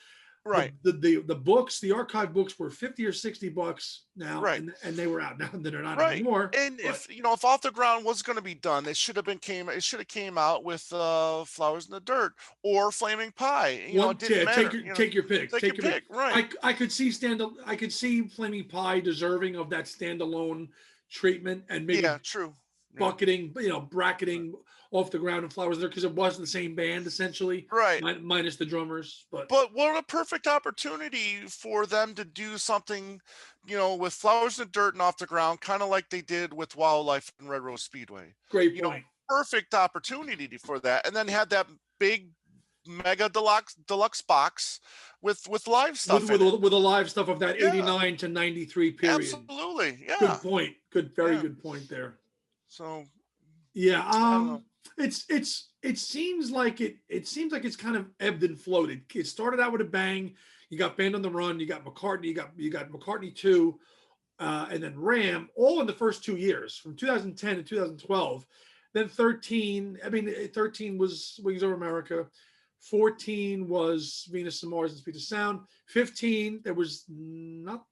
The, Right. the books, the archive books, were $50 or $60 now, Right. and they were out. Now they're not Right. anymore. And But if Off the Ground was going to be done, it should have came out with Flowers in the Dirt or Flaming Pie. It didn't matter. take your pick. Take your Take your pick. pick. Right. I could see I could see Flaming Pie deserving of that standalone treatment, and maybe Yeah. True. Yeah. bucketing, bracketing Off the Ground and Flowers there, because it was the same band essentially, Right. minus the drummers. But But what a perfect opportunity for them to do something, with Flowers in the Dirt and Off the Ground, kind of like they did with Wildlife and Red Rose Speedway. great You know, point. Perfect opportunity for that. And then had that big mega deluxe box with live stuff in it. With the live stuff of that Yeah, 89 to 93 period. absolutely. Good Yeah. point. Very Yeah. good point there. So Yeah. I don't know. It seems like it's kind of ebbed and floated. It started out with a bang. You got Band on the Run, you got McCartney, you got McCartney 2, and then Ram, all in the first 2 years, from 2010 to 2012. Then 13, 13 was Wings Over America. 14 was Venus and Mars and Speed of Sound. 15, there was not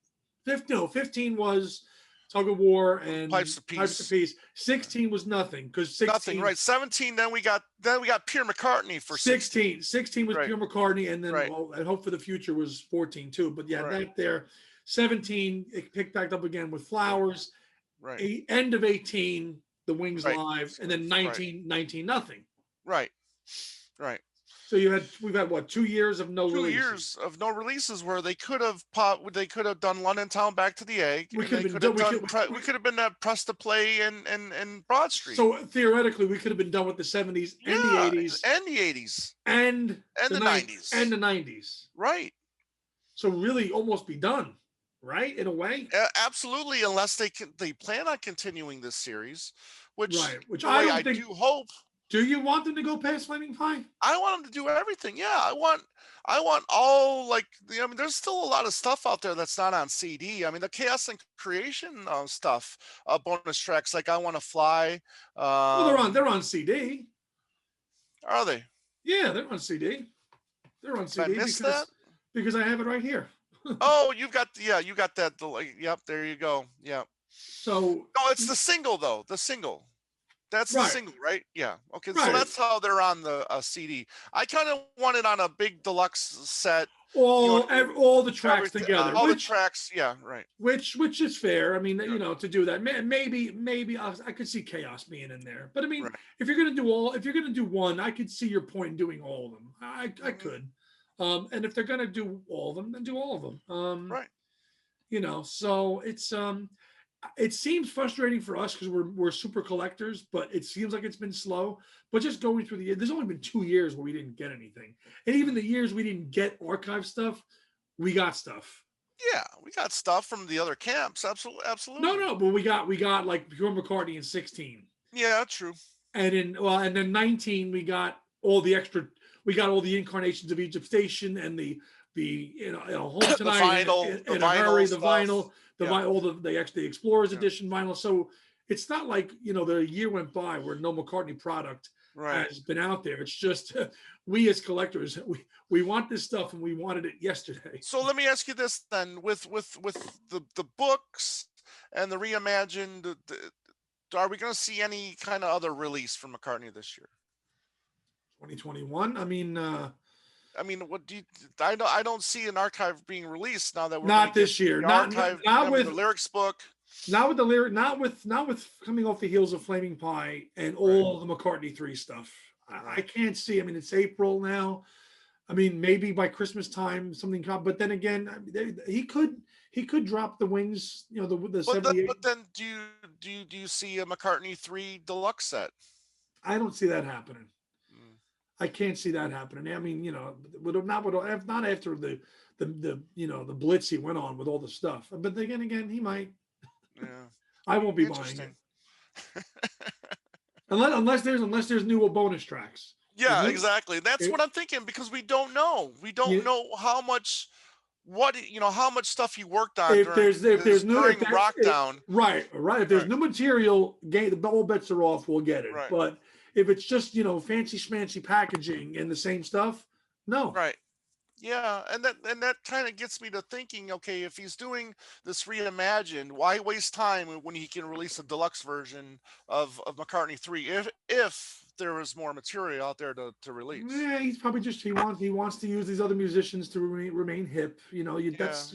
15, no, 15 was Tug of War and Pipes of Pipes of Peace. Peace. 16 was nothing, because Nothing. 16, Right. 17. Then we got Pierre McCartney for 16 was Right. Pure McCartney, and then Right. and Hope for the Future was 14 too. But yeah, Right. that there. 17, it picked back up again with Flowers. Right. End of 18, the Wings Right. live, and then 19 nothing. Right. Right. So we've had what, 2 years of no 2 years of no releases where they could have done London Town Back to the Egg, We and could they have could been have done we could have been at Press to Play and Broad Street. So theoretically, we could have been done with the 70s and the 80s and the 80s and and the 90s and the 90s. Right. So really, almost be done, right? In a way, Absolutely, unless they plan on continuing this series, which right? Which I don't think. do hope. Do you want them to go past Flaming Pie? I want them to do everything. Yeah, I want all, like, there's still a lot of stuff out there that's not on CD. I mean, the Chaos and Creation stuff, bonus tracks like I Want to Fly. Well, they're on CD. Are they? Yeah, they're on CD. They're on CD. I missed that? Because I have it right here. Oh, you got that. Yep, there you go. Yep. So No, it's the single though. The single. That's the Right. single, right? Yeah. Okay, so Right. that's how they're on the CD. I kind of want it on a big deluxe set. all the tracks Everything- together, all the which, tracks. Yeah, right. which is fair. I mean, Yeah. to do that, maybe I could see Chaos being in there. But I mean, Right. if you're gonna do one, I could see your point in doing all of them. I could. And if they're gonna do all of them, then do all of them. Right. So it's it seems frustrating for us because we're super collectors, but it seems like it's been slow. But just going through the year, there's only been 2 years where we didn't get anything, and even the years we didn't get archive stuff, we got stuff. Yeah, we got stuff from the other camps. Absolutely, No, absolutely. no, but we got like pure McCartney in 16, Yeah, true. and then 19 we got all the extra. We got all the incarnations of Egypt Station and the Home The Tonight and vinyl, the in a hurry, vinyl the stuff. vinyl, Yeah, all the Explorers yeah, Edition vinyl. So it's not like the year went by where no McCartney product right. has been out there. It's just we as collectors we want this stuff and we wanted it yesterday. So let me ask you this then: with the books and the reimagined, are we going to see any kind of other release from McCartney this year? 2021. I mean, what do you? I don't see an archive being released now that we're going to Not get this year. the Not not, archive. not I mean, with the lyrics book. not with the lyric. Not with coming off the heels of Flaming Pie and Right. all the McCartney 3 stuff. I Right. can't see. I mean, it's April now. I mean, maybe by Christmas time something come. But then again, he could drop the wings. The But 78. but then do you see a McCartney 3 deluxe set? I don't see that happening. Mm, I can't see that happening. I mean, not after the blitz he went on with all the stuff. But then again, he might. yeah. I won't be buying it Interesting. unless there's new bonus tracks. If Yeah, you, exactly. That's if, what I'm thinking because we don't know. We don't you, know how much how much stuff he worked on if during there's if his there's new if during there Rockdown. right if there's Right. new material, the all bets are off. We'll get it. Right. But if it's just fancy schmancy packaging and the same stuff, no. Right. Yeah, and that kind of gets me to thinking, okay, if he's doing this reimagined, why waste time when he can release a deluxe version of McCartney 3 if there is more material out there to release? Yeah, he's probably just he wants to use these other musicians to remain hip. Yeah, That's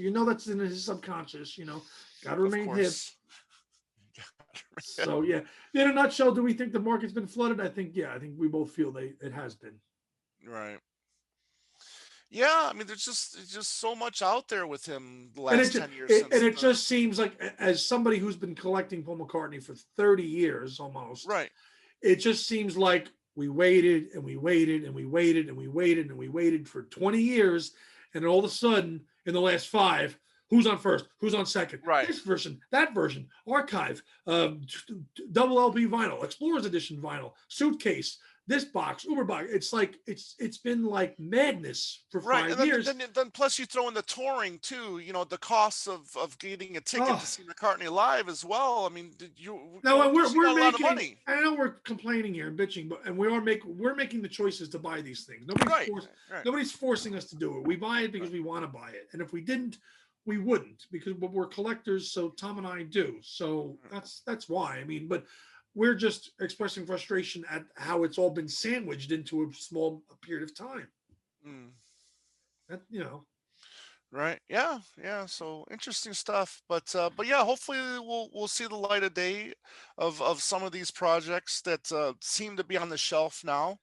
in his subconscious. Got to of remain hip. course. So yeah, in a nutshell, do we think the market's been flooded? I think we both feel it has been. Right. Yeah, I mean, there's just so much out there with him the And last 10 years and since it the just seems like, as somebody who's been collecting Paul McCartney for 30 years almost, right. it just seems like we waited and we waited and we waited and we waited and we waited for 20 years, and then all of a sudden in the last 5, who's on first, who's on second, Right. this version, that version, archive, double LP vinyl, Explorers Edition vinyl, suitcase, this box, Uber box. It's like it's been like madness for Right, five and then years. then plus you throw in the touring too. The costs of getting a ticket to Oh, see McCartney live as well. I mean, you now and cost you we're got a lot of making. money. I know we're complaining here and bitching, but we're making the choices to buy these things. Right, right, Nobody's forcing us to do it. We buy it because right. we want to buy it, and if we didn't, we wouldn't, because we're collectors. So Tom and I do. So that's why. I mean, but we're just expressing frustration at how it's all been sandwiched into a small period of time. Mm, That. right. Yeah, yeah. So interesting stuff. But yeah, hopefully we'll see the light of day of some of these projects that seem to be on the shelf now.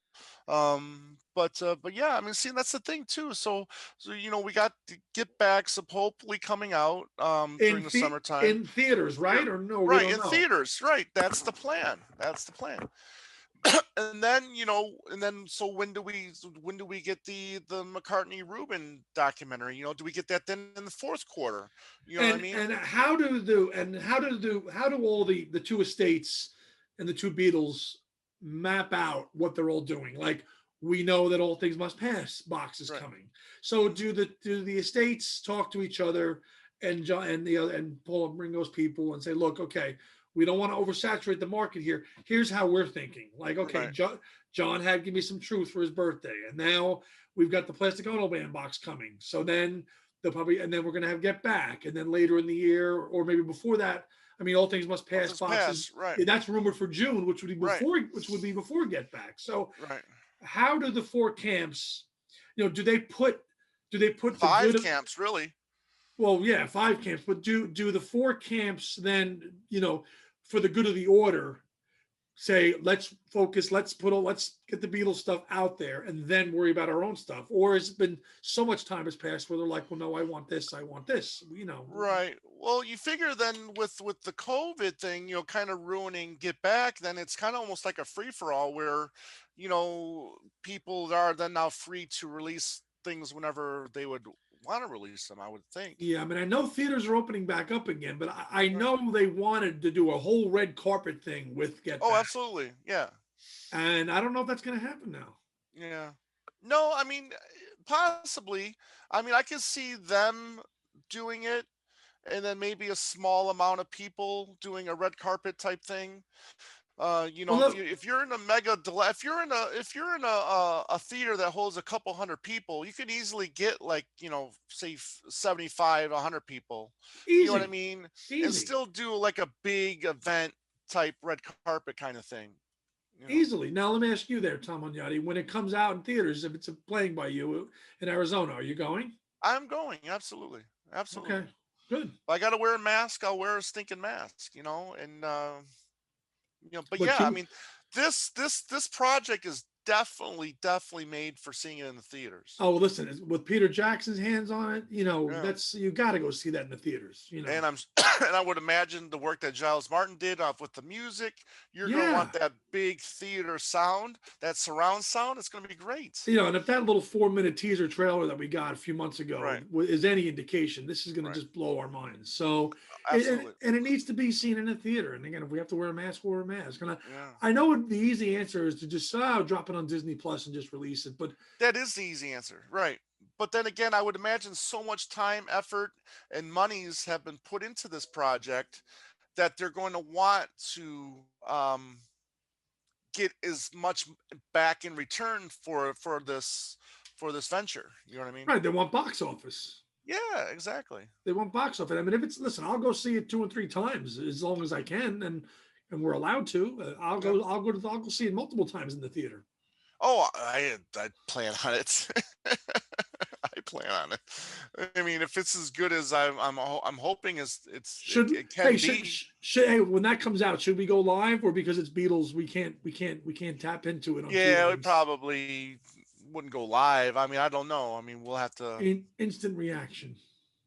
But yeah, I mean, see, that's the thing too. So we got the Get Backs hopefully coming out during the summertime. In theaters, Yeah, right? Or no, we right, don't in know. theaters, right. That's the plan. That's the plan. And then so when do we get the McCartney Rubin documentary? Do we get that then in the fourth quarter? You know what I And mean? how do all the two estates and the two Beatles map out what they're all doing? Like, we know that All Things Must Pass box is Right. coming. So do the estates talk to each other, and John and the other and Paul and Ringo's people, and say, look, okay, we don't want to oversaturate the market here. Here's how we're thinking. Like, okay, Right. John had Give Me Some Truth for his birthday, and now we've got the Plastic Ono Band box coming. So then and then we're going to have Get Back, and then later in the year, or maybe before that, I mean, All Things Must All Pass Things boxes. Pass. Right. That's rumored for June, which would be Right. before Get Back. So Right. how do the four camps, do they put the Five good? camps, really. Well, yeah, 5 camps, but do the four camps then, for the good of the order, say, let's focus, let's get the Beatles stuff out there and then worry about our own stuff? Or has it been so much time has passed where they're like, well, no, I want this, Right. Well, you figure then with the COVID thing, kind of ruining Get Back, then it's kind of almost like a free for all where, people are then now free to release things whenever they would want to release them, I would think. Yeah, I mean, I know theaters are opening back up again, but I Right. know they wanted to do a whole red carpet thing with Get Oh, Back. absolutely. Yeah. And I don't know if that's going to happen now. Yeah. No, I mean, possibly. I mean, I can see them doing it and then maybe a small amount of people doing a red carpet type thing. Well, If look, you're in a if you're in a theater that holds a couple hundred people, you can easily get like, say 75, 100 people. You know what I easy, mean? And easy, still do like a big event type red carpet kind of thing. easily. Now, let me ask you there, Tom Onyati, when it comes out in theaters, if it's playing by you in Arizona, are you going? I'm going, absolutely. Okay, Absolutely. good. If I got to wear a mask, I'll wear a stinking mask, and but But yeah, I you, mean, this project is definitely made for seeing it in the theaters. oh, well, listen, with Peter Jackson's hands on it, Yeah. that's, you got to go see that in the theaters. And I'm and I would imagine the work that Giles Martin did off with the music, you're going to Yeah. want that big theater sound, that surround sound. It's going to be great. And if that little 4-minute teaser trailer that we got a few months ago Right. is any indication, this is going to Right. just blow our minds. So, Absolutely. and it needs to be seen in a theater. And again, if we have to wear a mask, we'll wear a mask. And Yeah. I know the easy answer is to just drop it on Disney Plus and just release it. But That is the easy answer. Right. But then again, I would imagine so much time, effort, and monies have been put into this project that they're going to want to get as much back in return for this venture. You know what I mean? right, they want box office. Yeah, exactly. They want box office. I mean, if it's listen, I'll go see it 2 and 3 times as long as I can, and we're allowed to. Yeah. I'll go see it multiple times in the theater. Oh, I plan on it. I plan on it. I mean, if it's as good as I'm hoping it can be. Hey, when that comes out, should we go live, or because it's Beatles, we can't tap into it on Yeah, we feelings? probably wouldn't go live. I mean, I don't know. I mean, we'll have to. Instant reaction.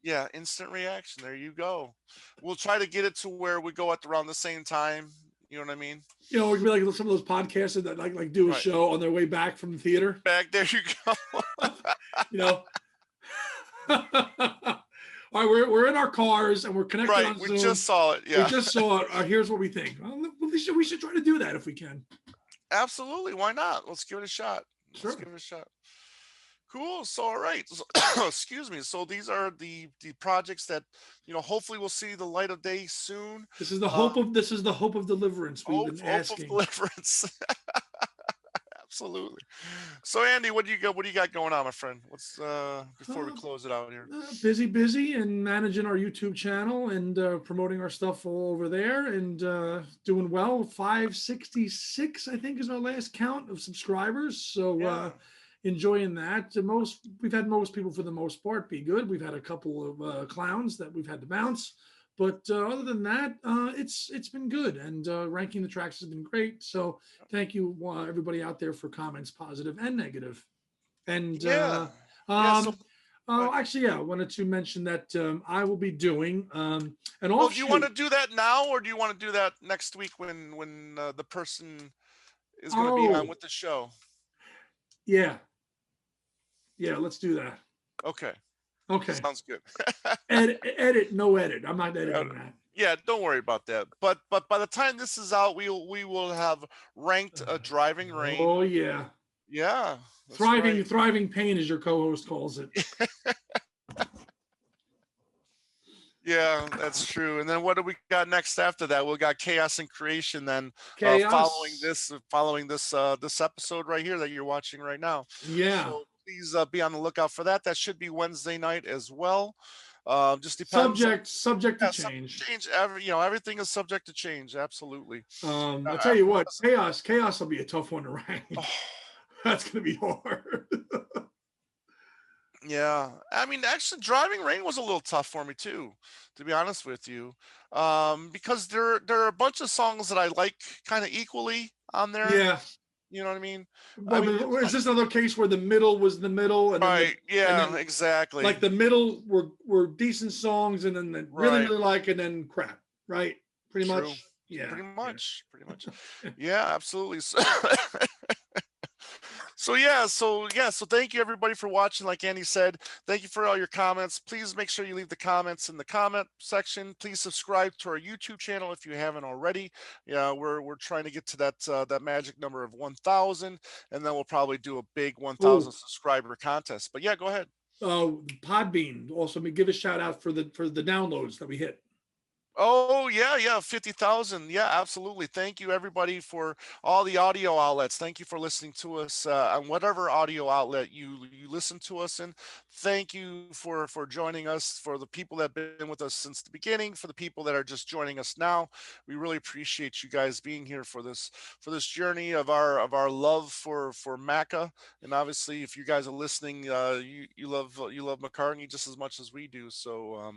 Yeah, instant reaction. There you go. We'll try to get it to where we go at around the same time. You know what I mean? It could be like some of those podcasters that like do a Right. show on their way back from the theater. Back there you go. you know. All right, we're in our cars and we're connected Right. on We Zoom. just saw it. Yeah. We just saw it. Here's what we think. Well, we should try to do that if we can. Absolutely. Why not? Let's give it a shot. Sure. Let's give it a shot. Cool. So, all right. So, excuse me. So these are the projects that hopefully will see the light of day soon. This is the hope of deliverance we've been Hope of asking. deliverance. Absolutely. So, Andy, what do you got? What do you got going on, my friend? What's before we close it out here? Busy, and managing our YouTube channel and promoting our stuff all over there, and doing well. 566, I think, is our last count of subscribers. So Yeah. enjoying that. We've had most people for the most part be good. We've had a couple of clowns that we've had to bounce. But other than that, it's been good, and ranking the tracks has been great. So thank you, everybody out there, for comments, positive and negative. And Yeah. Yeah. So, actually, yeah, I wanted to mention that I will be doing an well, do you want to offshoot. do that now, or do you want to do that next week when the person is going to be on Oh, with the show? yeah, let's do that. Okay. Okay. Sounds good. Edit, no edit. I'm not editing that. Yeah, don't worry about that. But by the time this is out, we will have ranked a driving rain. Oh yeah. Yeah. That's Thriving, right. thriving pain, as your co-host calls it. Yeah, that's true. And then what do we got next after that? We got chaos and creation. Then Chaos. following this episode right here that you're watching right now. Yeah. So please be on the lookout for that. That should be Wednesday night as well. Just depends. Subject to change. Everything is subject to change. Absolutely. I'll tell you what, chaos will be a tough one to rank. That's gonna be hard. Yeah, I mean, actually, Driving Rain was a little tough for me too, to be honest with you, because there are a bunch of songs that I like kind of equally on there. Yeah. You know what I mean? I Well, mean, but is this another case where the middle was the middle, and then right? and Yeah, then exactly. like the middle were decent songs, and then the really Right. really like, and then crap, right? Pretty True. much. Yeah. Pretty Yeah. much. Pretty much. Yeah, absolutely. So, so thank you everybody for watching. Like Andy said, thank you for all your comments. Please make sure you leave the comments in the comment section. Please subscribe to our YouTube channel if you haven't already. Yeah, we're trying to get to that magic number of 1,000, and then we'll probably do a big 1,000 Oh, subscriber contest. But yeah, go ahead. Podbean also. Let me give a shout out for the downloads that we hit. Oh yeah, 50,000. Yeah, absolutely. Thank you everybody for all the audio outlets. Thank you for listening to us on whatever audio outlet you listen to us in. Thank you for joining us. For the people that have been with us since the beginning, for the people that are just joining us now, we really appreciate you guys being here for this journey of our love for Macca. And obviously, if you guys are listening, you love McCartney just as much as we do. So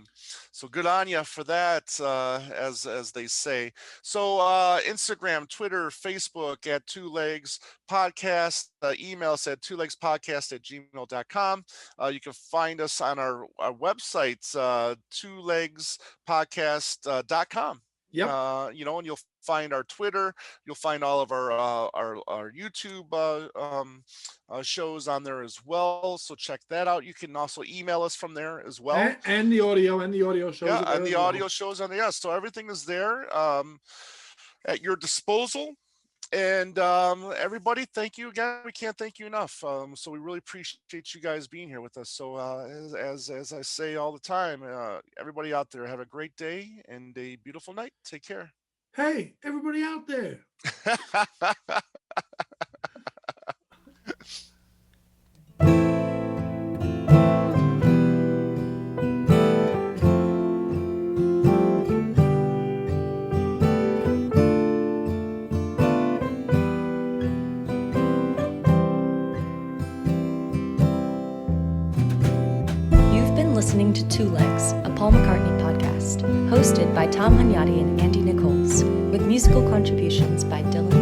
good on you for that, as they say. So Instagram, Twitter, Facebook at Two Legs Podcast. Email us at twolegspodcast@gmail.com. You can find us on our website, twolegspodcast.com. Yep. And you'll find our Twitter. You'll find all of our YouTube shows on there as well. So check that out. You can also email us from there as well. And the audio shows Yeah, are and there the as well. audio shows on there. Yeah, so everything is there at your disposal. And everybody, thank you again. We can't thank you enough. So we really appreciate you guys being here with us. So as I say all the time, everybody out there, have a great day and a beautiful night. Take care. Hey, everybody out there. You've been listening to Two Legs, a Paul McCartney podcast, hosted by Tom Hunyadi and Andy Nichols, with musical contributions by Dylan